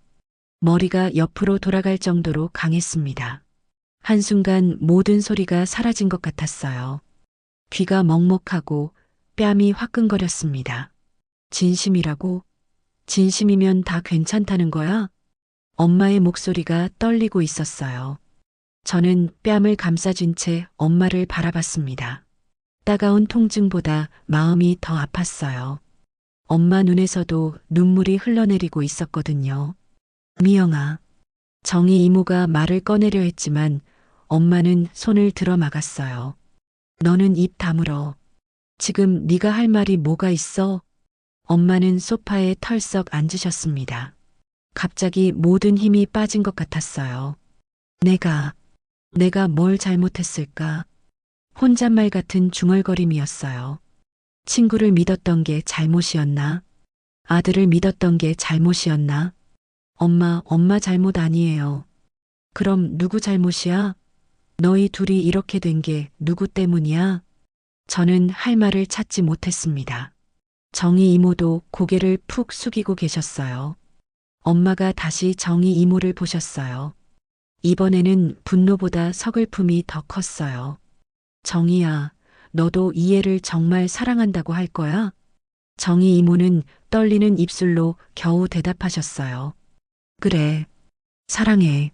머리가 옆으로 돌아갈 정도로 강했습니다. 한순간 모든 소리가 사라진 것 같았어요. 귀가 먹먹하고 뺨이 화끈거렸습니다. 진심이라고? 진심이면 다 괜찮다는 거야? 엄마의 목소리가 떨리고 있었어요. 저는 뺨을 감싸쥔 채 엄마를 바라봤습니다. 따가운 통증보다 마음이 더 아팠어요. 엄마 눈에서도 눈물이 흘러내리고 있었거든요. 미영아. 정희 이모가 말을 꺼내려 했지만 엄마는 손을 들어 막았어요. 너는 입 다물어. 지금 네가 할 말이 뭐가 있어? 엄마는 소파에 털썩 앉으셨습니다. 갑자기 모든 힘이 빠진 것 같았어요. 내가 뭘 잘못했을까? 혼잣말 같은 중얼거림이었어요. 친구를 믿었던 게 잘못이었나? 아들을 믿었던 게 잘못이었나? 엄마 잘못 아니에요. 그럼 누구 잘못이야? 너희 둘이 이렇게 된 게 누구 때문이야? 저는 할 말을 찾지 못했습니다. 정희 이모도 고개를 푹 숙이고 계셨어요. 엄마가 다시 정희 이모를 보셨어요. 이번에는 분노보다 서글픔이 더 컸어요. 정희야, 너도 이해를 정말 사랑한다고 할 거야? 정희 이모는 떨리는 입술로 겨우 대답하셨어요. 그래, 사랑해.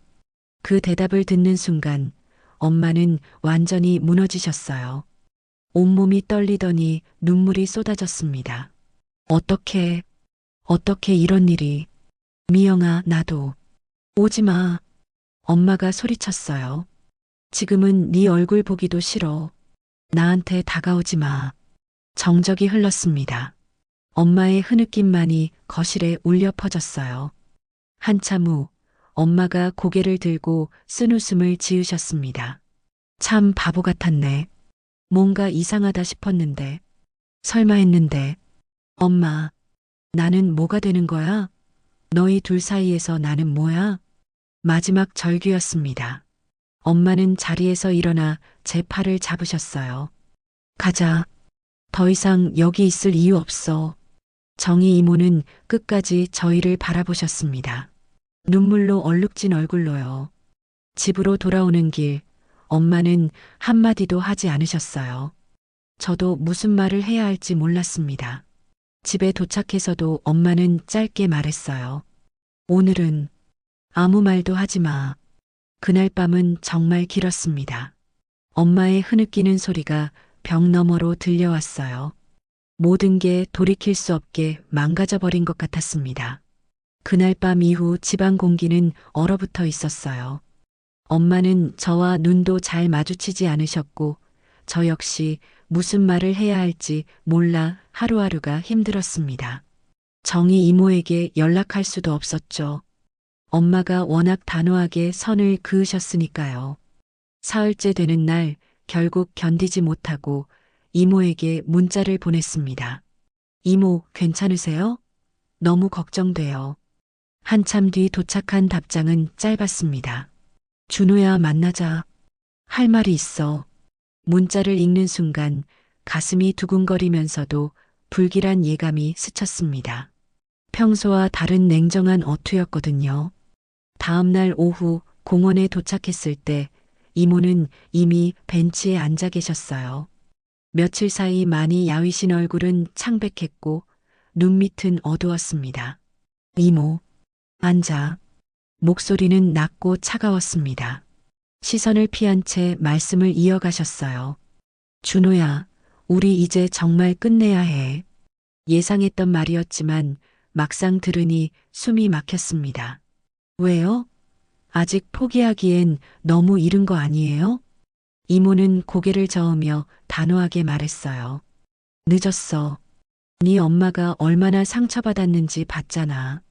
그 대답을 듣는 순간 엄마는 완전히 무너지셨어요. 온몸이 떨리더니 눈물이 쏟아졌습니다. 어떻게 이런 일이. 미영아, 나도. 오지 마. 엄마가 소리쳤어요. 지금은 네 얼굴 보기도 싫어. 나한테 다가오지 마. 정적이 흘렀습니다. 엄마의 흐느낌만이 거실에 울려 퍼졌어요. 한참 후 엄마가 고개를 들고 쓴웃음을 지으셨습니다. 참 바보 같았네. 뭔가 이상하다 싶었는데, 설마 했는데, 엄마, 나는 뭐가 되는 거야? 너희 둘 사이에서 나는 뭐야? 마지막 절규였습니다. 엄마는 자리에서 일어나 제 팔을 잡으셨어요. 가자. 더 이상 여기 있을 이유 없어. 정희 이모는 끝까지 저희를 바라보셨습니다. 눈물로 얼룩진 얼굴로요. 집으로 돌아오는 길, 엄마는 한마디도 하지 않으셨어요. 저도 무슨 말을 해야 할지 몰랐습니다. 집에 도착해서도 엄마는 짧게 말했어요. 오늘은 아무 말도 하지 마. 그날 밤은 정말 길었습니다. 엄마의 흐느끼는 소리가 벽 너머로 들려왔어요. 모든 게 돌이킬 수 없게 망가져 버린 것 같았습니다. 그날 밤 이후 집안 공기는 얼어붙어 있었어요. 엄마는 저와 눈도 잘 마주치지 않으셨고, 저 역시 무슨 말을 해야 할지 몰라 하루하루가 힘들었습니다. 정희 이모에게 연락할 수도 없었죠. 엄마가 워낙 단호하게 선을 그으셨으니까요. 사흘째 되는 날 결국 견디지 못하고 이모에게 문자를 보냈습니다. 이모, 괜찮으세요? 너무 걱정돼요. 한참 뒤 도착한 답장은 짧았습니다. 준호야, 만나자. 할 말이 있어. 문자를 읽는 순간 가슴이 두근거리면서도 불길한 예감이 스쳤습니다. 평소와 다른 냉정한 어투였거든요. 다음 날 오후 공원에 도착했을 때 이모는 이미 벤치에 앉아 계셨어요. 며칠 사이 많이 야위신 얼굴은 창백했고 눈밑은 어두웠습니다. 이모, 앉아. 목소리는 낮고 차가웠습니다. 시선을 피한 채 말씀을 이어가셨어요. 준호야, 우리 이제 정말 끝내야 해. 예상했던 말이었지만 막상 들으니 숨이 막혔습니다. 왜요? 아직 포기하기엔 너무 이른 거 아니에요? 이모는 고개를 저으며 단호하게 말했어요. 늦었어. 네 엄마가 얼마나 상처받았는지 봤잖아.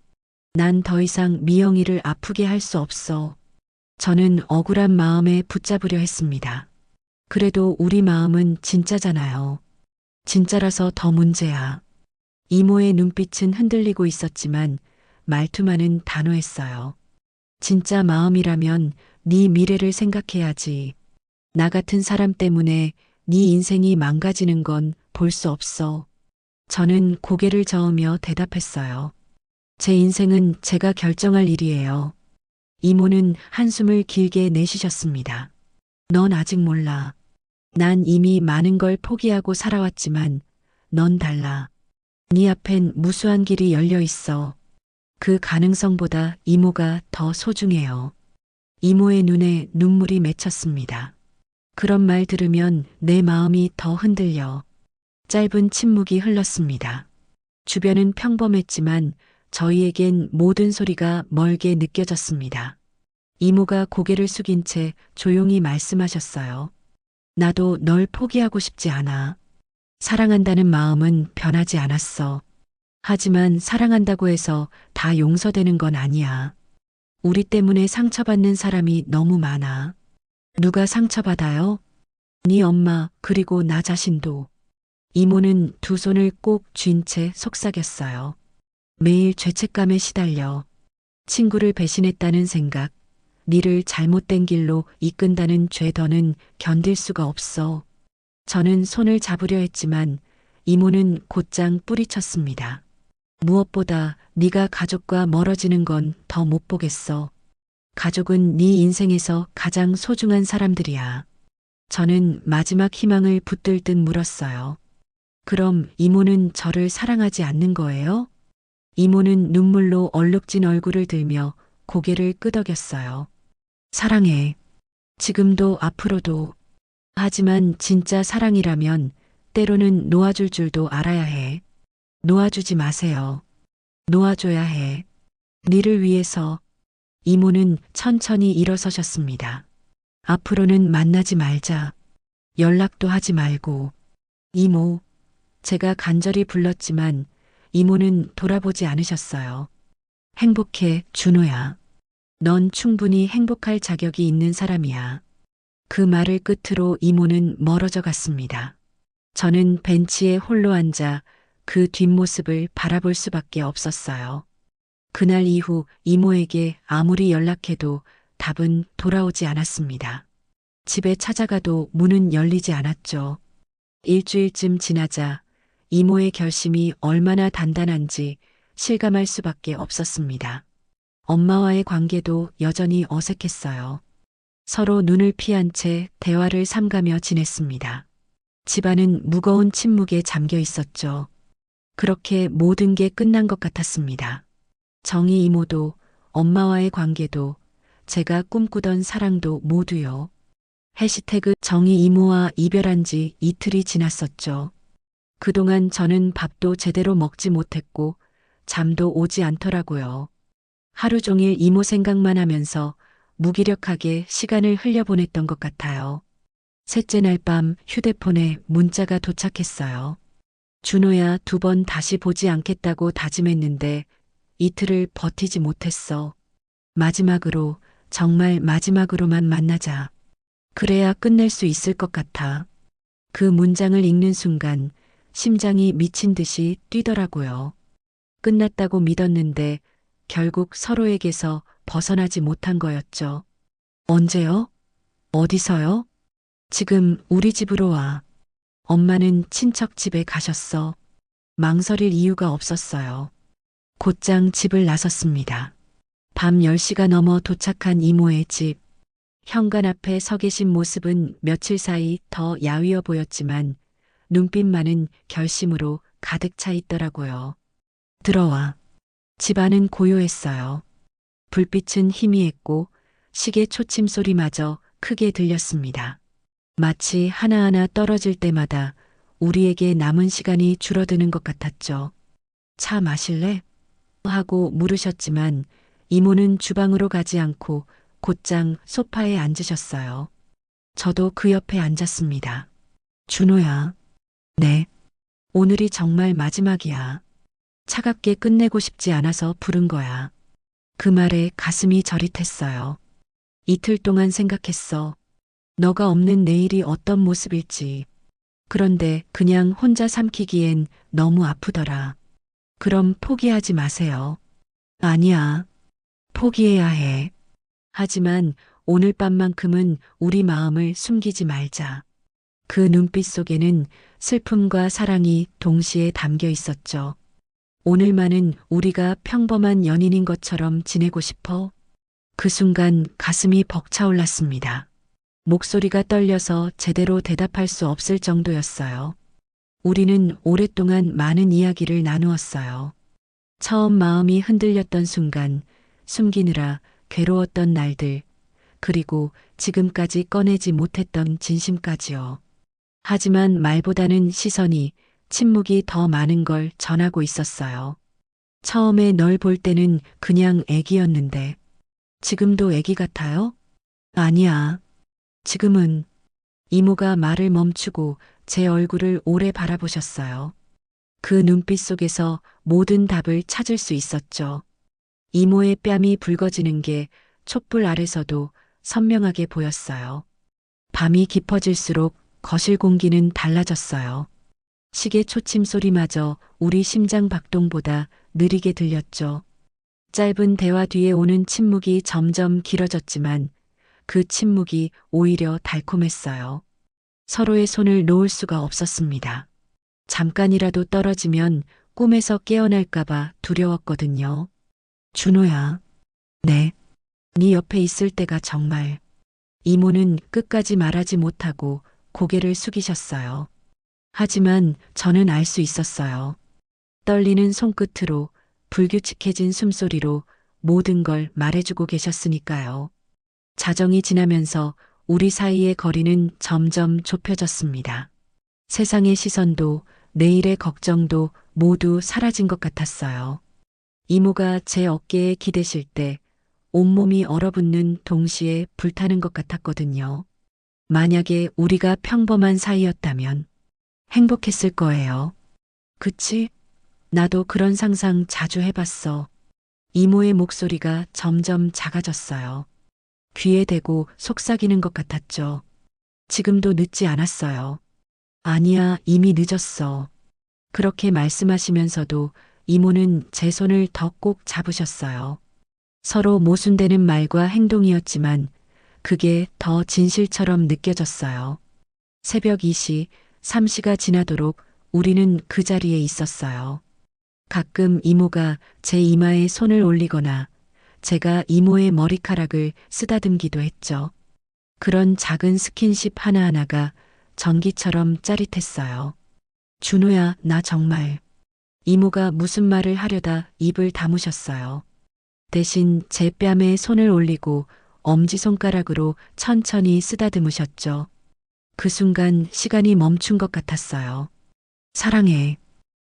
난 더 이상 미영이를 아프게 할 수 없어. 저는 억울한 마음에 붙잡으려 했습니다. 그래도 우리 마음은 진짜잖아요. 진짜라서 더 문제야. 이모의 눈빛은 흔들리고 있었지만 말투만은 단호했어요. 진짜 마음이라면 네 미래를 생각해야지. 나 같은 사람 때문에 네 인생이 망가지는 건 볼 수 없어. 저는 고개를 저으며 대답했어요. 제 인생은 제가 결정할 일이에요. 이모는 한숨을 길게 내쉬셨습니다. 넌 아직 몰라. 난 이미 많은 걸 포기하고 살아왔지만 넌 달라. 네 앞엔 무수한 길이 열려 있어. 그 가능성보다 이모가 더 소중해요. 이모의 눈에 눈물이 맺혔습니다. 그런 말 들으면 내 마음이 더 흔들려. 짧은 침묵이 흘렀습니다. 주변은 평범했지만 저희에겐 모든 소리가 멀게 느껴졌습니다. 이모가 고개를 숙인 채 조용히 말씀하셨어요. 나도 널 포기하고 싶지 않아. 사랑한다는 마음은 변하지 않았어. 하지만 사랑한다고 해서 다 용서되는 건 아니야. 우리 때문에 상처받는 사람이 너무 많아. 누가 상처받아요? 네 엄마 그리고 나 자신도. 이모는 두 손을 꼭 쥔 채 속삭였어요. 매일 죄책감에 시달려. 친구를 배신했다는 생각, 니를 잘못된 길로 이끈다는 죄 더는 견딜 수가 없어. 저는 손을 잡으려 했지만 이모는 곧장 뿌리쳤습니다. 무엇보다 네가 가족과 멀어지는 건 더 못 보겠어. 가족은 네 인생에서 가장 소중한 사람들이야. 저는 마지막 희망을 붙들 듯 물었어요. 그럼 이모는 저를 사랑하지 않는 거예요? 이모는 눈물로 얼룩진 얼굴을 들며 고개를 끄덕였어요. 사랑해. 지금도 앞으로도. 하지만 진짜 사랑이라면 때로는 놓아줄 줄도 알아야 해. 놓아주지 마세요. 놓아줘야 해. 니를 위해서. 이모는 천천히 일어서셨습니다. 앞으로는 만나지 말자. 연락도 하지 말고. 이모, 제가 간절히 불렀지만 이모는 돌아보지 않으셨어요. 행복해, 준호야. 넌 충분히 행복할 자격이 있는 사람이야. 그 말을 끝으로 이모는 멀어져 갔습니다. 저는 벤치에 홀로 앉아 그 뒷모습을 바라볼 수밖에 없었어요. 그날 이후 이모에게 아무리 연락해도 답은 돌아오지 않았습니다. 집에 찾아가도 문은 열리지 않았죠. 일주일쯤 지나자 이모의 결심이 얼마나 단단한지 실감할 수밖에 없었습니다. 엄마와의 관계도 여전히 어색했어요. 서로 눈을 피한 채 대화를 삼가며 지냈습니다. 집안은 무거운 침묵에 잠겨 있었죠. 그렇게 모든 게 끝난 것 같았습니다. 정희 이모도, 엄마와의 관계도, 제가 꿈꾸던 사랑도 모두요. 해시태그 정희 이모와 이별한 지 이틀이 지났었죠. 그동안 저는 밥도 제대로 먹지 못했고 잠도 오지 않더라고요. 하루 종일 이모 생각만 하면서 무기력하게 시간을 흘려보냈던 것 같아요. 셋째 날 밤 휴대폰에 문자가 도착했어요. 준호야, 2번 다시 보지 않겠다고 다짐했는데 이틀을 버티지 못했어. 마지막으로, 정말 마지막으로만 만나자. 그래야 끝낼 수 있을 것 같아. 그 문장을 읽는 순간 심장이 미친 듯이 뛰더라고요. 끝났다고 믿었는데 결국 서로에게서 벗어나지 못한 거였죠. 언제요? 어디서요? 지금 우리 집으로 와. 엄마는 친척 집에 가셨어. 망설일 이유가 없었어요. 곧장 집을 나섰습니다. 밤 10시가 넘어 도착한 이모의 집. 현관 앞에 서 계신 모습은 며칠 사이 더 야위어 보였지만 눈빛만은 결심으로 가득 차 있더라고요. 들어와. 집안은 고요했어요. 불빛은 희미했고 시계 초침 소리마저 크게 들렸습니다. 마치 하나하나 떨어질 때마다 우리에게 남은 시간이 줄어드는 것 같았죠. 차 마실래? 하고 물으셨지만 이모는 주방으로 가지 않고 곧장 소파에 앉으셨어요. 저도 그 옆에 앉았습니다. 준호야. 네. 오늘이 정말 마지막이야. 차갑게 끝내고 싶지 않아서 부른 거야. 그 말에 가슴이 저릿했어요. 이틀 동안 생각했어. 너가 없는 내일이 어떤 모습일지. 그런데 그냥 혼자 삼키기엔 너무 아프더라. 그럼 포기하지 마세요. 아니야. 포기해야 해. 하지만 오늘 밤만큼은 우리 마음을 숨기지 말자. 그 눈빛 속에는 슬픔과 사랑이 동시에 담겨 있었죠. 오늘만은 우리가 평범한 연인인 것처럼 지내고 싶어. 그 순간 가슴이 벅차올랐습니다. 목소리가 떨려서 제대로 대답할 수 없을 정도였어요. 우리는 오랫동안 많은 이야기를 나누었어요. 처음 마음이 흔들렸던 순간, 숨기느라 괴로웠던 날들, 그리고 지금까지 꺼내지 못했던 진심까지요. 하지만 말보다는 시선이, 침묵이 더 많은 걸 전하고 있었어요. 처음에 널 볼 때는 그냥 애기였는데, 지금도 애기 같아요? 아니야. 지금은 이모가 말을 멈추고 제 얼굴을 오래 바라보셨어요. 그 눈빛 속에서 모든 답을 찾을 수 있었죠. 이모의 뺨이 붉어지는 게 촛불 아래서도 선명하게 보였어요. 밤이 깊어질수록 거실 공기는 달라졌어요. 시계 초침 소리마저 우리 심장 박동보다 느리게 들렸죠. 짧은 대화 뒤에 오는 침묵이 점점 길어졌지만 그 침묵이 오히려 달콤했어요. 서로의 손을 놓을 수가 없었습니다. 잠깐이라도 떨어지면 꿈에서 깨어날까봐 두려웠거든요. 준호야. 네. 네 옆에 있을 때가 정말. 이모는 끝까지 말하지 못하고 고개를 숙이셨어요. 하지만 저는 알 수 있었어요. 떨리는 손끝으로 불규칙해진 숨소리로 모든 걸 말해주고 계셨으니까요. 자정이 지나면서 우리 사이의 거리는 점점 좁혀졌습니다. 세상의 시선도 내일의 걱정도 모두 사라진 것 같았어요. 이모가 제 어깨에 기대실 때 온몸이 얼어붙는 동시에 불타는 것 같았거든요. 만약에 우리가 평범한 사이였다면 행복했을 거예요. 그치? 나도 그런 상상 자주 해봤어. 이모의 목소리가 점점 작아졌어요. 귀에 대고 속삭이는 것 같았죠. 지금도 늦지 않았어요. 아니야, 이미 늦었어. 그렇게 말씀하시면서도 이모는 제 손을 더 꼭 잡으셨어요. 서로 모순되는 말과 행동이었지만 그게 더 진실처럼 느껴졌어요. 새벽 2시, 3시가 지나도록 우리는 그 자리에 있었어요. 가끔 이모가 제 이마에 손을 올리거나 제가 이모의 머리카락을 쓰다듬기도 했죠. 그런 작은 스킨십 하나하나가 전기처럼 짜릿했어요. 준호야, 나 정말. 이모가 무슨 말을 하려다 입을 다무셨어요. 대신 제 뺨에 손을 올리고 엄지손가락으로 천천히 쓰다듬으셨죠. 그 순간 시간이 멈춘 것 같았어요. 사랑해.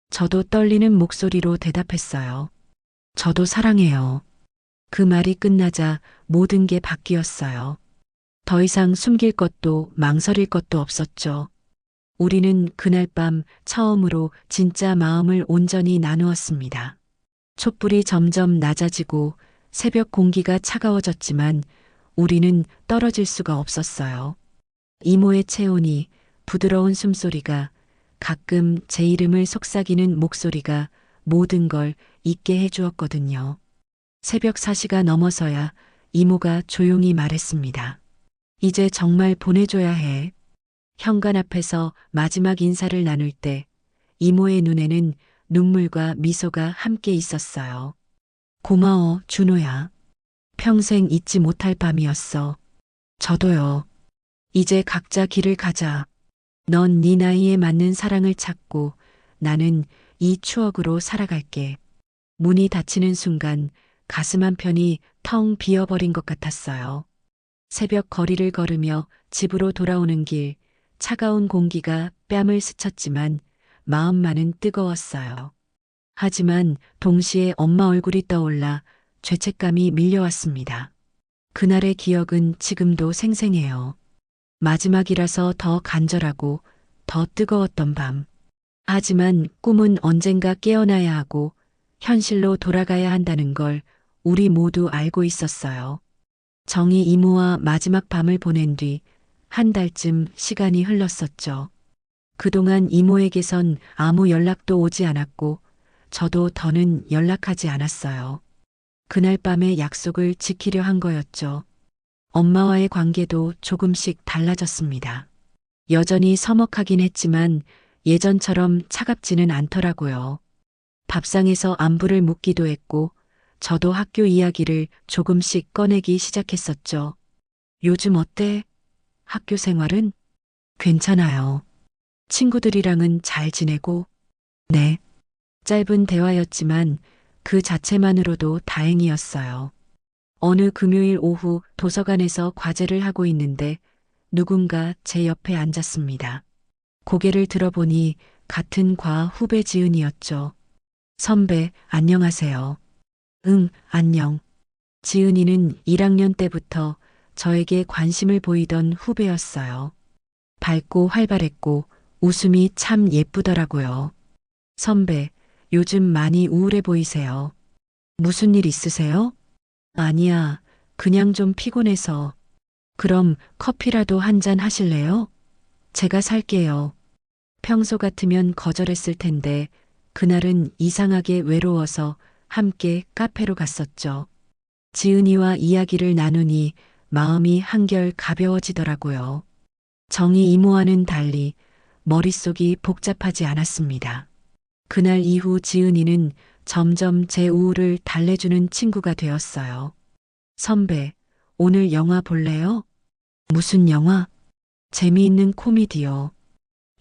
저도 떨리는 목소리로 대답했어요. 저도 사랑해요. 그 말이 끝나자 모든 게 바뀌었어요. 더 이상 숨길 것도 망설일 것도 없었죠. 우리는 그날 밤 처음으로 진짜 마음을 온전히 나누었습니다. 촛불이 점점 낮아지고 새벽 공기가 차가워졌지만 우리는 떨어질 수가 없었어요. 이모의 체온이, 부드러운 숨소리가, 가끔 제 이름을 속삭이는 목소리가 모든 걸 잊게 해주었거든요. 새벽 4시가 넘어서야 이모가 조용히 말했습니다. 이제 정말 보내줘야 해. 현관 앞에서 마지막 인사를 나눌 때 이모의 눈에는 눈물과 미소가 함께 있었어요. 고마워, 준호야. 평생 잊지 못할 밤이었어. 저도요. 이제 각자 길을 가자. 넌 네 나이에 맞는 사랑을 찾고 나는 이 추억으로 살아갈게. 문이 닫히는 순간 가슴 한편이 텅 비어버린 것 같았어요. 새벽 거리를 걸으며 집으로 돌아오는 길, 차가운 공기가 뺨을 스쳤지만 마음만은 뜨거웠어요. 하지만 동시에 엄마 얼굴이 떠올라 죄책감이 밀려왔습니다. 그날의 기억은 지금도 생생해요. 마지막이라서 더 간절하고 더 뜨거웠던 밤. 하지만 꿈은 언젠가 깨어나야 하고 현실로 돌아가야 한다는 걸 우리 모두 알고 있었어요. 정희 이모와 마지막 밤을 보낸 뒤 한 달쯤 시간이 흘렀었죠. 그동안 이모에게선 아무 연락도 오지 않았고 저도 더는 연락하지 않았어요. 그날 밤의 약속을 지키려 한 거였죠. 엄마와의 관계도 조금씩 달라졌습니다. 여전히 서먹하긴 했지만 예전처럼 차갑지는 않더라고요. 밥상에서 안부를 묻기도 했고 저도 학교 이야기를 조금씩 꺼내기 시작했었죠. 요즘 어때? 학교 생활은? 괜찮아요. 친구들이랑은 잘 지내고? 네. 짧은 대화였지만 그 자체만으로도 다행이었어요. 어느 금요일 오후 도서관에서 과제를 하고 있는데 누군가 제 옆에 앉았습니다. 고개를 들어보니 같은 과 후배 지은이었죠. 선배, 안녕하세요. 응, 안녕. 지은이는 1학년 때부터 저에게 관심을 보이던 후배였어요. 밝고 활발했고 웃음이 참 예쁘더라고요. 선배, 요즘 많이 우울해 보이세요. 무슨 일 있으세요? 아니야, 그냥 좀 피곤해서. 그럼 커피라도 한 잔 하실래요? 제가 살게요. 평소 같으면 거절했을 텐데 그날은 이상하게 외로워서 함께 카페로 갔었죠. 지은이와 이야기를 나누니 마음이 한결 가벼워지더라고요. 정희 이모와는 달리 머릿속이 복잡하지 않았습니다. 그날 이후 지은이는 점점 제 우울을 달래주는 친구가 되었어요. 선배, 오늘 영화 볼래요? 무슨 영화? 재미있는 코미디요.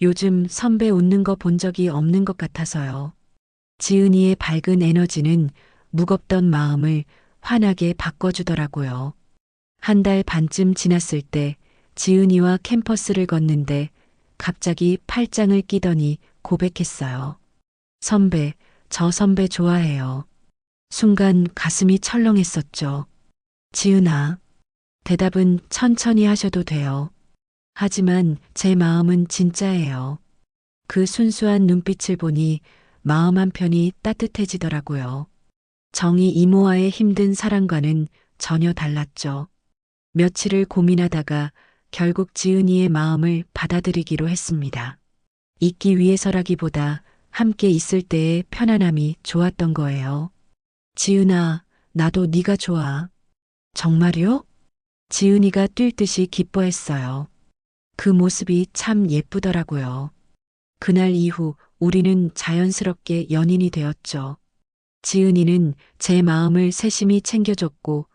요즘 선배 웃는 거 본 적이 없는 것 같아서요. 지은이의 밝은 에너지는 무겁던 마음을 환하게 바꿔주더라고요. 한 달 반쯤 지났을 때 지은이와 캠퍼스를 걷는데 갑자기 팔짱을 끼더니 고백했어요. 선배, 저 선배 좋아해요. 순간 가슴이 철렁했었죠. 지은아, 대답은 천천히 하셔도 돼요. 하지만 제 마음은 진짜예요. 그 순수한 눈빛을 보니 마음 한편이 따뜻해지더라고요. 정희 이모와의 힘든 사랑과는 전혀 달랐죠. 며칠을 고민하다가 결국 지은이의 마음을 받아들이기로 했습니다. 있기 위해서라기보다 함께 있을 때의 편안함이 좋았던 거예요. 지은아, 나도 네가 좋아. 정말요? 지은이가 뛸 듯이 기뻐했어요. 그 모습이 참 예쁘더라고요. 그날 이후 우리는 자연스럽게 연인이 되었죠. 지은이는 제 마음을 세심히 챙겨줬고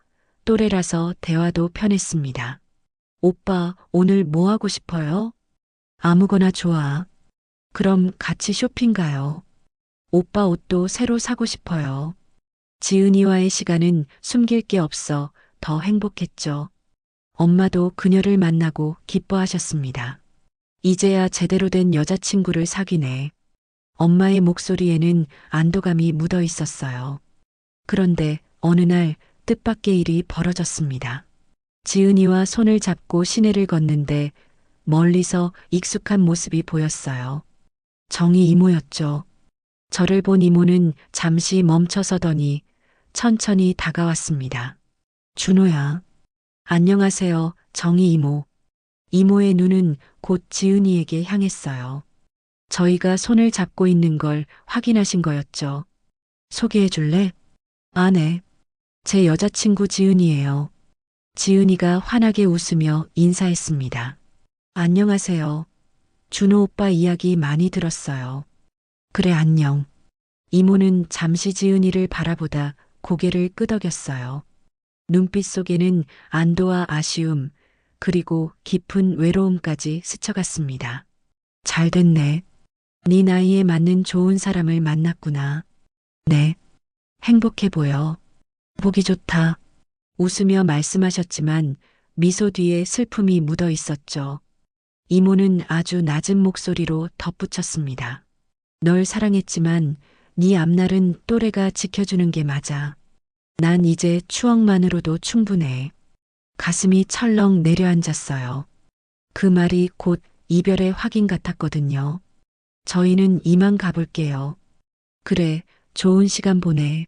또래라서 대화도 편했습니다. 오빠, 오늘 뭐 하고 싶어요? 아무거나 좋아. 그럼 같이 쇼핑 가요. 오빠 옷도 새로 사고 싶어요. 지은이와의 시간은 숨길 게 없어 더 행복했죠. 엄마도 그녀를 만나고 기뻐하셨습니다. 이제야 제대로 된 여자친구를 사귀네. 엄마의 목소리에는 안도감이 묻어 있었어요. 그런데 어느 날 뜻밖의 일이 벌어졌습니다. 지은이와 손을 잡고 시내를 걷는데 멀리서 익숙한 모습이 보였어요. 정희 이모였죠. 저를 본 이모는 잠시 멈춰서더니 천천히 다가왔습니다. 준호야. 안녕하세요, 정희 이모. 이모의 눈은 곧 지은이에게 향했어요. 저희가 손을 잡고 있는 걸 확인하신 거였죠. 소개해 줄래? 아, 네. 제 여자친구 지은이에요. 지은이가 환하게 웃으며 인사했습니다. 안녕하세요. 준호 오빠 이야기 많이 들었어요. 그래, 안녕. 이모는 잠시 지은이를 바라보다 고개를 끄덕였어요. 눈빛 속에는 안도와 아쉬움, 그리고 깊은 외로움까지 스쳐갔습니다. 잘 됐네. 네 나이에 맞는 좋은 사람을 만났구나. 네. 행복해 보여. 보기 좋다. 웃으며 말씀하셨지만 미소 뒤에 슬픔이 묻어 있었죠. 이모는 아주 낮은 목소리로 덧붙였습니다. 널 사랑했지만 네 앞날은 또래가 지켜주는 게 맞아. 난 이제 추억만으로도 충분해. 가슴이 철렁 내려앉았어요. 그 말이 곧 이별의 확인 같았거든요. 저희는 이만 가볼게요. 그래, 좋은 시간 보내.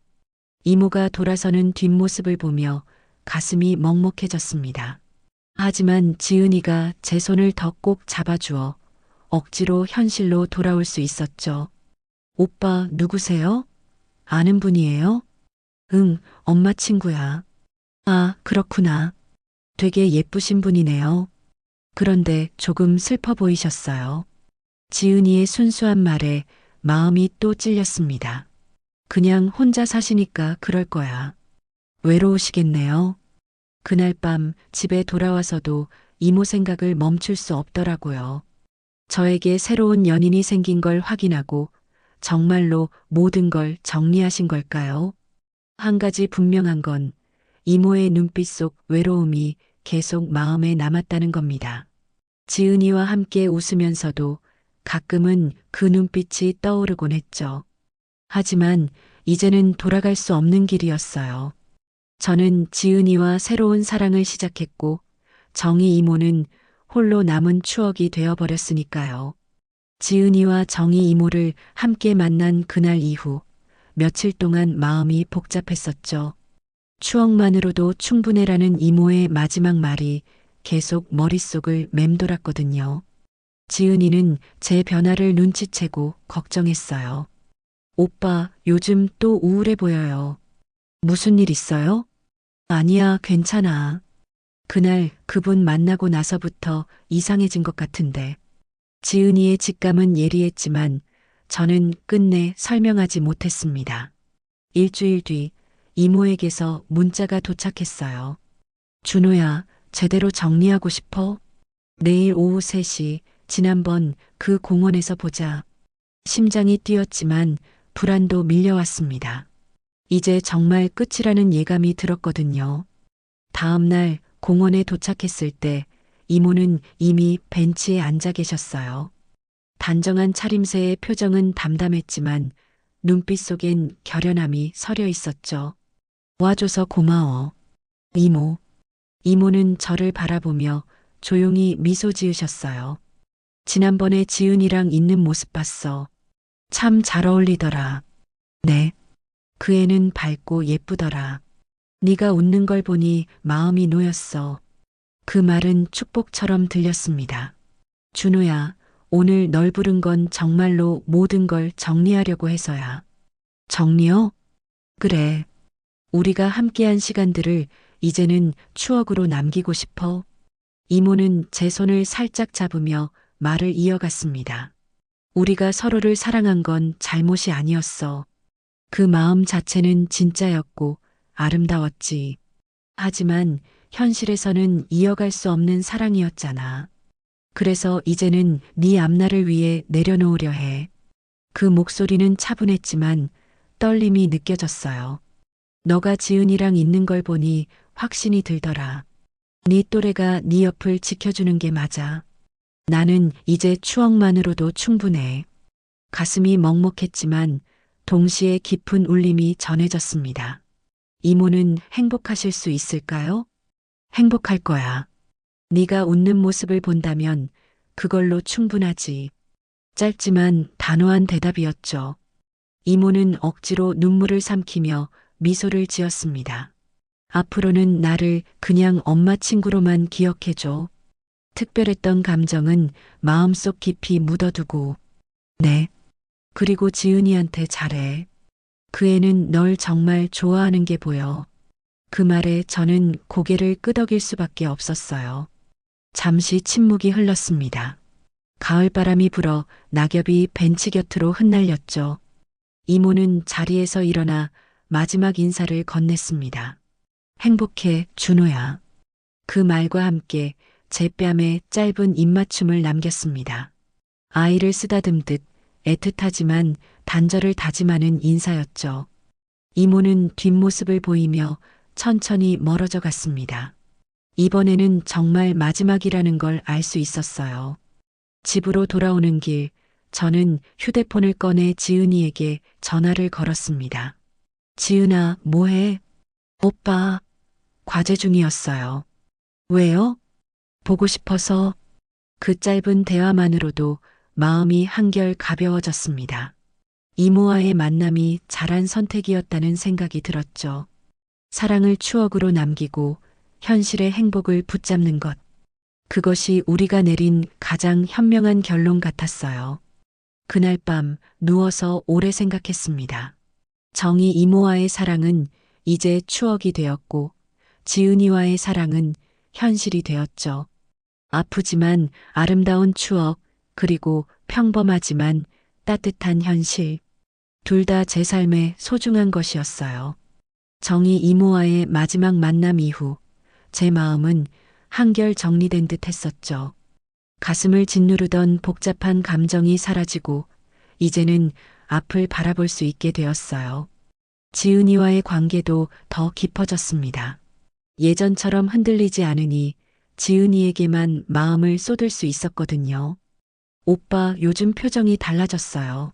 이모가 돌아서는 뒷모습을 보며 가슴이 먹먹해졌습니다. 하지만 지은이가 제 손을 더 꼭 잡아주어 억지로 현실로 돌아올 수 있었죠. 오빠 누구세요? 아는 분이에요? 응, 엄마 친구야. 아, 그렇구나. 되게 예쁘신 분이네요. 그런데 조금 슬퍼 보이셨어요. 지은이의 순수한 말에 마음이 또 찔렸습니다. 그냥 혼자 사시니까 그럴 거야. 외로우시겠네요. 그날 밤 집에 돌아와서도 이모 생각을 멈출 수 없더라고요. 저에게 새로운 연인이 생긴 걸 확인하고 정말로 모든 걸 정리하신 걸까요? 한 가지 분명한 건 이모의 눈빛 속 외로움이 계속 마음에 남았다는 겁니다. 지은이와 함께 웃으면서도 가끔은 그 눈빛이 떠오르곤 했죠. 하지만 이제는 돌아갈 수 없는 길이었어요. 저는 지은이와 새로운 사랑을 시작했고 정희 이모는 홀로 남은 추억이 되어버렸으니까요. 지은이와 정희 이모를 함께 만난 그날 이후 며칠 동안 마음이 복잡했었죠. 추억만으로도 충분해라는 이모의 마지막 말이 계속 머릿속을 맴돌았거든요. 지은이는 제 변화를 눈치채고 걱정했어요. 오빠, 요즘 또 우울해 보여요. 무슨 일 있어요? 아니야, 괜찮아. 그날 그분 만나고 나서부터 이상해진 것 같은데. 지은이의 직감은 예리했지만 저는 끝내 설명하지 못했습니다. 일주일 뒤 이모에게서 문자가 도착했어요. 준호야, 제대로 정리하고 싶어? 내일 오후 3시 지난번 그 공원에서 보자. 심장이 뛰었지만 불안도 밀려왔습니다. 이제 정말 끝이라는 예감이 들었거든요. 다음 날 공원에 도착했을 때 이모는 이미 벤치에 앉아 계셨어요. 단정한 차림새의 표정은 담담했지만 눈빛 속엔 결연함이 서려 있었죠. 와줘서 고마워. 이모. 이모는 저를 바라보며 조용히 미소 지으셨어요. 지난번에 지은이랑 있는 모습 봤어. 참 잘 어울리더라. 네. 그 애는 밝고 예쁘더라. 네가 웃는 걸 보니 마음이 놓였어. 그 말은 축복처럼 들렸습니다. 준호야, 오늘 널 부른 건 정말로 모든 걸 정리하려고 해서야. 정리요? 그래. 우리가 함께한 시간들을 이제는 추억으로 남기고 싶어. 이모는 제 손을 살짝 잡으며 말을 이어갔습니다. 우리가 서로를 사랑한 건 잘못이 아니었어. 그 마음 자체는 진짜였고 아름다웠지. 하지만 현실에서는 이어갈 수 없는 사랑이었잖아. 그래서 이제는 네 앞날을 위해 내려놓으려 해. 그 목소리는 차분했지만 떨림이 느껴졌어요. 너가 지은이랑 있는 걸 보니 확신이 들더라. 네 또래가 네 옆을 지켜주는 게 맞아. 나는 이제 추억만으로도 충분해. 가슴이 먹먹했지만 동시에 깊은 울림이 전해졌습니다. 이모는 행복하실 수 있을까요? 행복할 거야. 네가 웃는 모습을 본다면 그걸로 충분하지. 짧지만 단호한 대답이었죠. 이모는 억지로 눈물을 삼키며 미소를 지었습니다. 앞으로는 나를 그냥 엄마 친구로만 기억해줘. 특별했던 감정은 마음속 깊이 묻어두고. 네. 그리고 지은이한테 잘해. 그 애는 널 정말 좋아하는 게 보여. 그 말에 저는 고개를 끄덕일 수밖에 없었어요. 잠시 침묵이 흘렀습니다. 가을바람이 불어 낙엽이 벤치 곁으로 흩날렸죠. 이모는 자리에서 일어나 마지막 인사를 건넸습니다. 행복해, 준호야. 그 말과 함께 제 뺨에 짧은 입맞춤을 남겼습니다. 아이를 쓰다듬듯 애틋하지만 단절을 다짐하는 인사였죠. 이모는 뒷모습을 보이며 천천히 멀어져 갔습니다. 이번에는 정말 마지막이라는 걸 알 수 있었어요. 집으로 돌아오는 길, 저는 휴대폰을 꺼내 지은이에게 전화를 걸었습니다. 지은아, 뭐해? 오빠, 과제 중이었어요. 왜요? 보고 싶어서. 그 짧은 대화만으로도 마음이 한결 가벼워졌습니다. 이모와의 만남이 잘한 선택이었다는 생각이 들었죠. 사랑을 추억으로 남기고 현실의 행복을 붙잡는 것. 그것이 우리가 내린 가장 현명한 결론 같았어요. 그날 밤 누워서 오래 생각했습니다. 정희 이모와의 사랑은 이제 추억이 되었고 지은이와의 사랑은 현실이 되었죠. 아프지만 아름다운 추억, 그리고 평범하지만 따뜻한 현실. 둘 다 제 삶의 소중한 것이었어요. 정희 이모와의 마지막 만남 이후 제 마음은 한결 정리된 듯 했었죠. 가슴을 짓누르던 복잡한 감정이 사라지고 이제는 앞을 바라볼 수 있게 되었어요. 지은이와의 관계도 더 깊어졌습니다. 예전처럼 흔들리지 않으니 지은이에게만 마음을 쏟을 수 있었거든요. 오빠, 요즘 표정이 달라졌어요.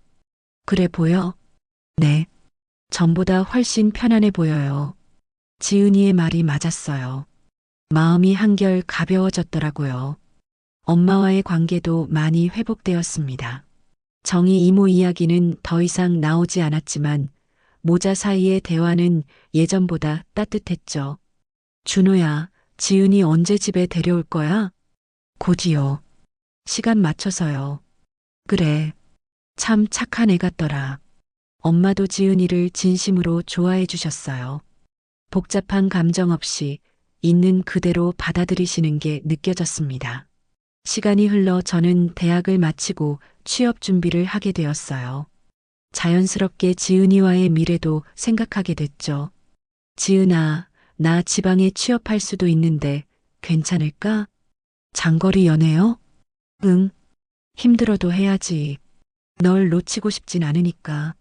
그래 보여? 네. 전보다 훨씬 편안해 보여요. 지은이의 말이 맞았어요. 마음이 한결 가벼워졌더라고요. 엄마와의 관계도 많이 회복되었습니다. 정희 이모 이야기는 더 이상 나오지 않았지만 모자 사이의 대화는 예전보다 따뜻했죠. 준호야, 지은이 언제 집에 데려올 거야? 곧이요. 시간 맞춰서요. 그래. 참 착한 애 같더라. 엄마도 지은이를 진심으로 좋아해 주셨어요. 복잡한 감정 없이 있는 그대로 받아들이시는 게 느껴졌습니다. 시간이 흘러 저는 대학을 마치고 취업 준비를 하게 되었어요. 자연스럽게 지은이와의 미래도 생각하게 됐죠. 지은아, 나 지방에 취업할 수도 있는데 괜찮을까? 장거리 연애요? 응. 힘들어도 해야지. 널 놓치고 싶진 않으니까.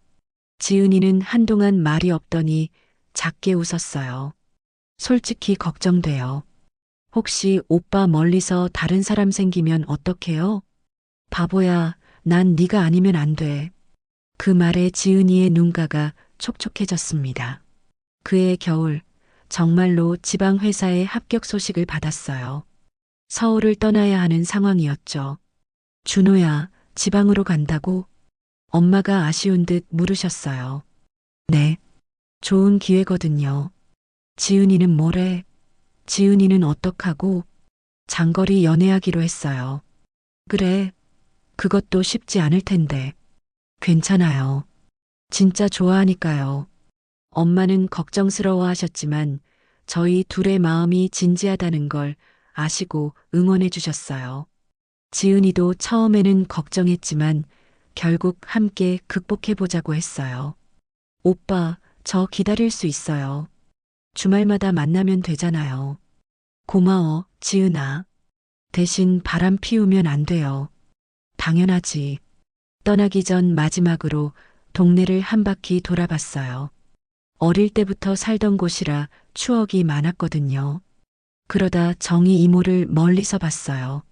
지은이는 한동안 말이 없더니 작게 웃었어요. 솔직히 걱정돼요. 혹시 오빠 멀리서 다른 사람 생기면 어떡해요? 바보야, 난 네가 아니면 안 돼. 그 말에 지은이의 눈가가 촉촉해졌습니다. 그해 겨울, 정말로 지방 회사의 합격 소식을 받았어요. 서울을 떠나야 하는 상황이었죠. 준호야, 지방으로 간다고? 엄마가 아쉬운 듯 물으셨어요. 네, 좋은 기회거든요. 지은이는 뭐래? 지은이는 어떡하고? 장거리 연애하기로 했어요. 그래, 그것도 쉽지 않을 텐데. 괜찮아요. 진짜 좋아하니까요. 엄마는 걱정스러워 하셨지만 저희 둘의 마음이 진지하다는 걸 아시고 응원해 주셨어요. 지은이도 처음에는 걱정했지만 결국 함께 극복해 보자고 했어요. 오빠, 저 기다릴 수 있어요. 주말마다 만나면 되잖아요. 고마워, 지은아. 대신 바람 피우면 안 돼요. 당연하지. 떠나기 전 마지막으로 동네를 한 바퀴 돌아봤어요. 어릴 때부터 살던 곳이라 추억이 많았거든요. 그러다 정희 이모를 멀리서 봤어요.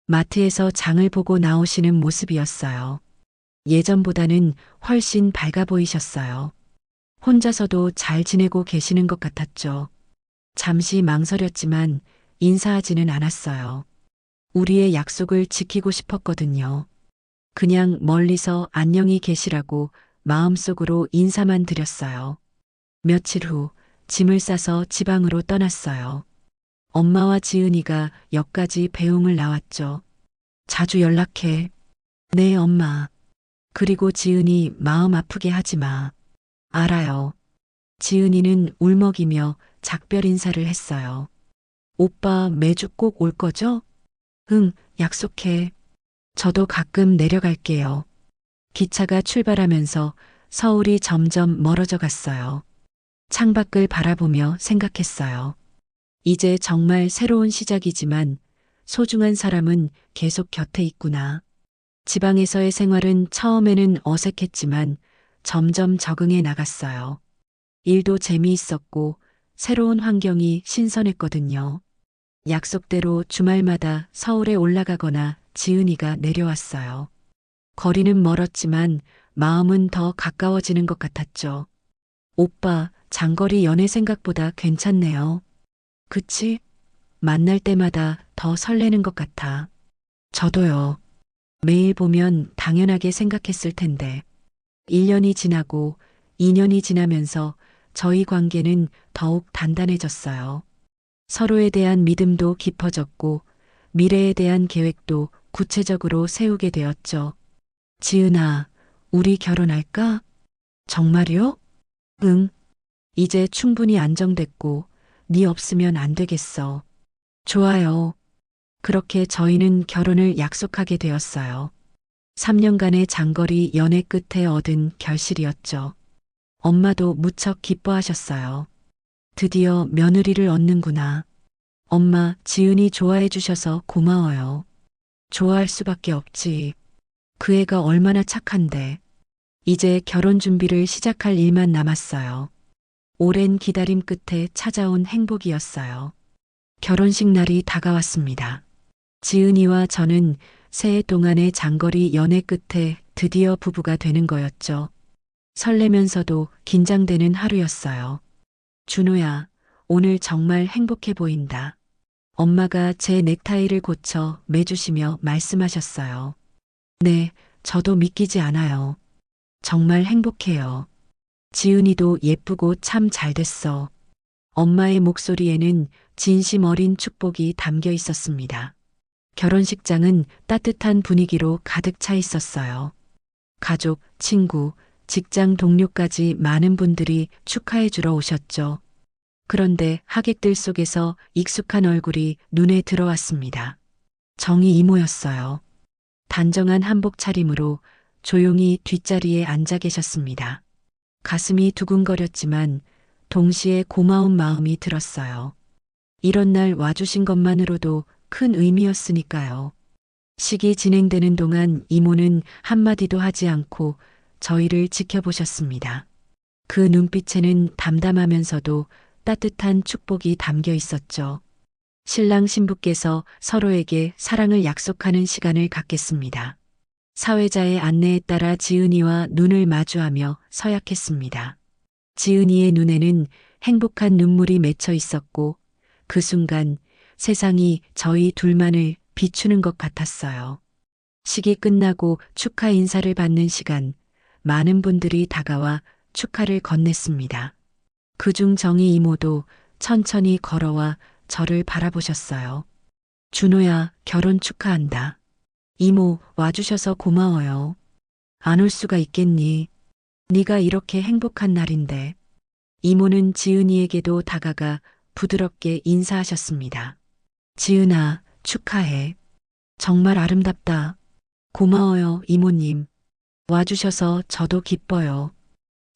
마트에서 장을 보고 나오시는 모습이었어요. 예전보다는 훨씬 밝아 보이셨어요. 혼자서도 잘 지내고 계시는 것 같았죠. 잠시 망설였지만 인사하지는 않았어요. 우리의 약속을 지키고 싶었거든요. 그냥 멀리서 안녕히 계시라고 마음속으로 인사만 드렸어요. 며칠 후 짐을 싸서 지방으로 떠났어요. 엄마와 지은이가 역까지 배웅을 나왔죠. 자주 연락해. 네, 엄마. 그리고 지은이 마음 아프게 하지 마. 알아요. 지은이는 울먹이며 작별 인사를 했어요. 오빠 매주 꼭 올 거죠? 응, 약속해. 저도 가끔 내려갈게요. 기차가 출발하면서 서울이 점점 멀어져 갔어요. 창밖을 바라보며 생각했어요. 이제 정말 새로운 시작이지만 소중한 사람은 계속 곁에 있구나. 지방에서의 생활은 처음에는 어색했지만 점점 적응해 나갔어요. 일도 재미있었고 새로운 환경이 신선했거든요. 약속대로 주말마다 서울에 올라가거나 지은이가 내려왔어요. 거리는 멀었지만 마음은 더 가까워지는 것 같았죠. 오빠, 장거리 연애 생각보다 괜찮네요. 그치? 만날 때마다 더 설레는 것 같아. 저도요. 매일 보면 당연하게 생각했을 텐데. 1년이 지나고 2년이 지나면서 저희 관계는 더욱 단단해졌어요. 서로에 대한 믿음도 깊어졌고 미래에 대한 계획도 구체적으로 세우게 되었죠. 지은아, 우리 결혼할까? 정말요? 응. 이제 충분히 안정됐고 네 없으면 안 되겠어. 좋아요. 그렇게 저희는 결혼을 약속하게 되었어요. 3년간의 장거리 연애 끝에 얻은 결실이었죠. 엄마도 무척 기뻐하셨어요. 드디어 며느리를 얻는구나. 엄마, 지은이 좋아해 주셔서 고마워요. 좋아할 수밖에 없지. 그 애가 얼마나 착한데. 이제 결혼 준비를 시작할 일만 남았어요. 오랜 기다림 끝에 찾아온 행복이었어요. 결혼식 날이 다가왔습니다. 지은이와 저는 새해 동안의 장거리 연애 끝에 드디어 부부가 되는 거였죠. 설레면서도 긴장되는 하루였어요. 준호야, 오늘 정말 행복해 보인다. 엄마가 제 넥타이를 고쳐 매주시며 말씀하셨어요. 네, 저도 믿기지 않아요. 정말 행복해요. 지은이도 예쁘고 참 잘 됐어. 엄마의 목소리에는 진심 어린 축복이 담겨 있었습니다. 결혼식장은 따뜻한 분위기로 가득 차 있었어요. 가족, 친구, 직장 동료까지 많은 분들이 축하해 주러 오셨죠. 그런데 하객들 속에서 익숙한 얼굴이 눈에 들어왔습니다. 정희 이모였어요. 단정한 한복 차림으로 조용히 뒷자리에 앉아 계셨습니다. 가슴이 두근거렸지만 동시에 고마운 마음이 들었어요. 이런 날 와주신 것만으로도 큰 의미였으니까요. 식이 진행되는 동안 이모는 한마디도 하지 않고 저희를 지켜보셨습니다. 그 눈빛에는 담담하면서도 따뜻한 축복이 담겨 있었죠. 신랑 신부께서 서로에게 사랑을 약속하는 시간을 갖겠습니다. 사회자의 안내에 따라 지은이와 눈을 마주하며 서약했습니다. 지은이의 눈에는 행복한 눈물이 맺혀 있었고 그 순간 세상이 저희 둘만을 비추는 것 같았어요. 식이 끝나고 축하 인사를 받는 시간, 많은 분들이 다가와 축하를 건넸습니다. 그중 정희 이모도 천천히 걸어와 저를 바라보셨어요. 준호야, 결혼 축하한다. 이모, 와주셔서 고마워요. 안 올 수가 있겠니? 네가 이렇게 행복한 날인데. 이모는 지은이에게도 다가가 부드럽게 인사하셨습니다. 지은아, 축하해. 정말 아름답다. 고마워요, 이모님. 와주셔서 저도 기뻐요.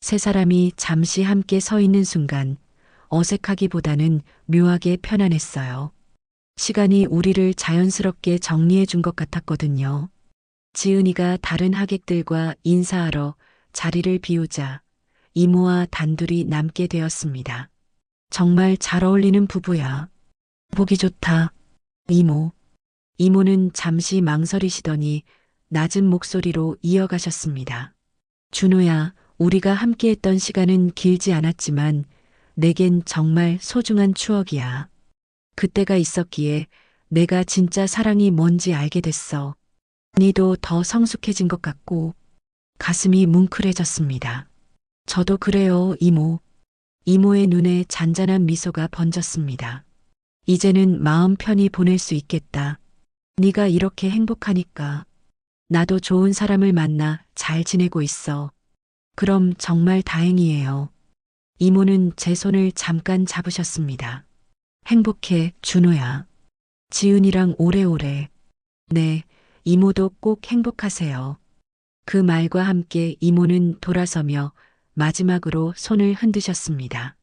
세 사람이 잠시 함께 서 있는 순간 어색하기보다는 묘하게 편안했어요. 시간이 우리를 자연스럽게 정리해 준 것 같았거든요. 지은이가 다른 하객들과 인사하러 자리를 비우자 이모와 단둘이 남게 되었습니다. 정말 잘 어울리는 부부야. 보기 좋다. 이모. 이모는 잠시 망설이시더니 낮은 목소리로 이어가셨습니다. 준호야, 우리가 함께했던 시간은 길지 않았지만 내겐 정말 소중한 추억이야. 그때가 있었기에 내가 진짜 사랑이 뭔지 알게 됐어. 니도 더 성숙해진 것 같고 가슴이 뭉클해졌습니다. 저도 그래요, 이모. 이모의 눈에 잔잔한 미소가 번졌습니다. 이제는 마음 편히 보낼 수 있겠다. 네가 이렇게 행복하니까. 나도 좋은 사람을 만나 잘 지내고 있어. 그럼 정말 다행이에요. 이모는 제 손을 잠깐 잡으셨습니다. 행복해, 준호야. 지은이랑 오래오래. 네, 이모도 꼭 행복하세요. 그 말과 함께 이모는 돌아서며 마지막으로 손을 흔드셨습니다.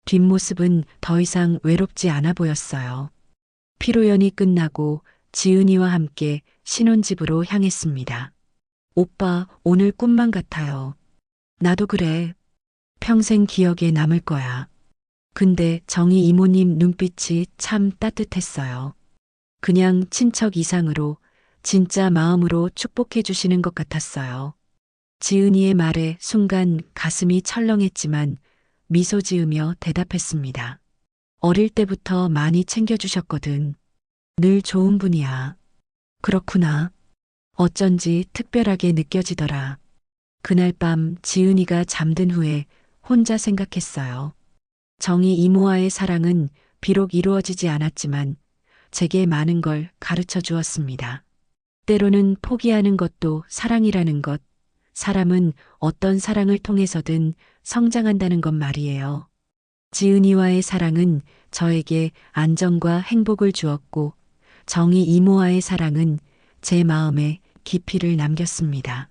뒷모습은 더 이상 외롭지 않아 보였어요. 피로연이 끝나고 지은이와 함께 신혼집으로 향했습니다. 오빠, 오늘 꿈만 같아요. 나도 그래. 평생 기억에 남을 거야. 근데 정희 이모님 눈빛이 참 따뜻했어요. 그냥 친척 이상으로 진짜 마음으로 축복해 주시는 것 같았어요. 지은이의 말에 순간 가슴이 철렁했지만 미소 지으며 대답했습니다. 어릴 때부터 많이 챙겨주셨거든. 늘 좋은 분이야. 그렇구나. 어쩐지 특별하게 느껴지더라. 그날 밤 지은이가 잠든 후에 혼자 생각했어요. 정희 이모와의 사랑은 비록 이루어지지 않았지만 제게 많은 걸 가르쳐 주었습니다. 때로는 포기하는 것도 사랑이라는 것, 사람은 어떤 사랑을 통해서든 성장한다는 것 말이에요. 지은이와의 사랑은 저에게 안정과 행복을 주었고, 정희 이모와의 사랑은 제 마음에 깊이를 남겼습니다.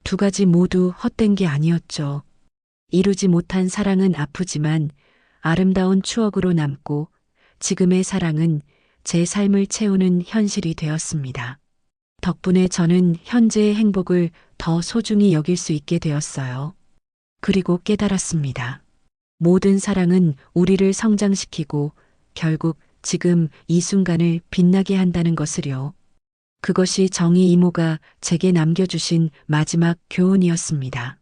두 가지 모두 헛된 게 아니었죠. 이루지 못한 사랑은 아프지만 아름다운 추억으로 남고 지금의 사랑은 제 삶을 채우는 현실이 되었습니다. 덕분에 저는 현재의 행복을 더 소중히 여길 수 있게 되었어요. 그리고 깨달았습니다. 모든 사랑은 우리를 성장시키고 결국 지금 이 순간을 빛나게 한다는 것을요. 그것이 정희 이모가 제게 남겨주신 마지막 교훈이었습니다.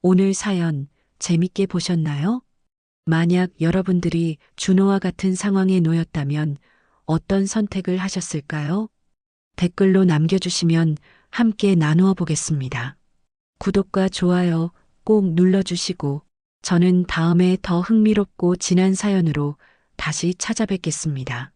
오늘 사연 재밌게 보셨나요? 만약 여러분들이 준호와 같은 상황에 놓였다면 어떤 선택을 하셨을까요? 댓글로 남겨주시면 함께 나누어 보겠습니다. 구독과 좋아요 꼭 눌러주시고 저는 다음에 더 흥미롭고 진한 사연으로 다시 찾아뵙겠습니다.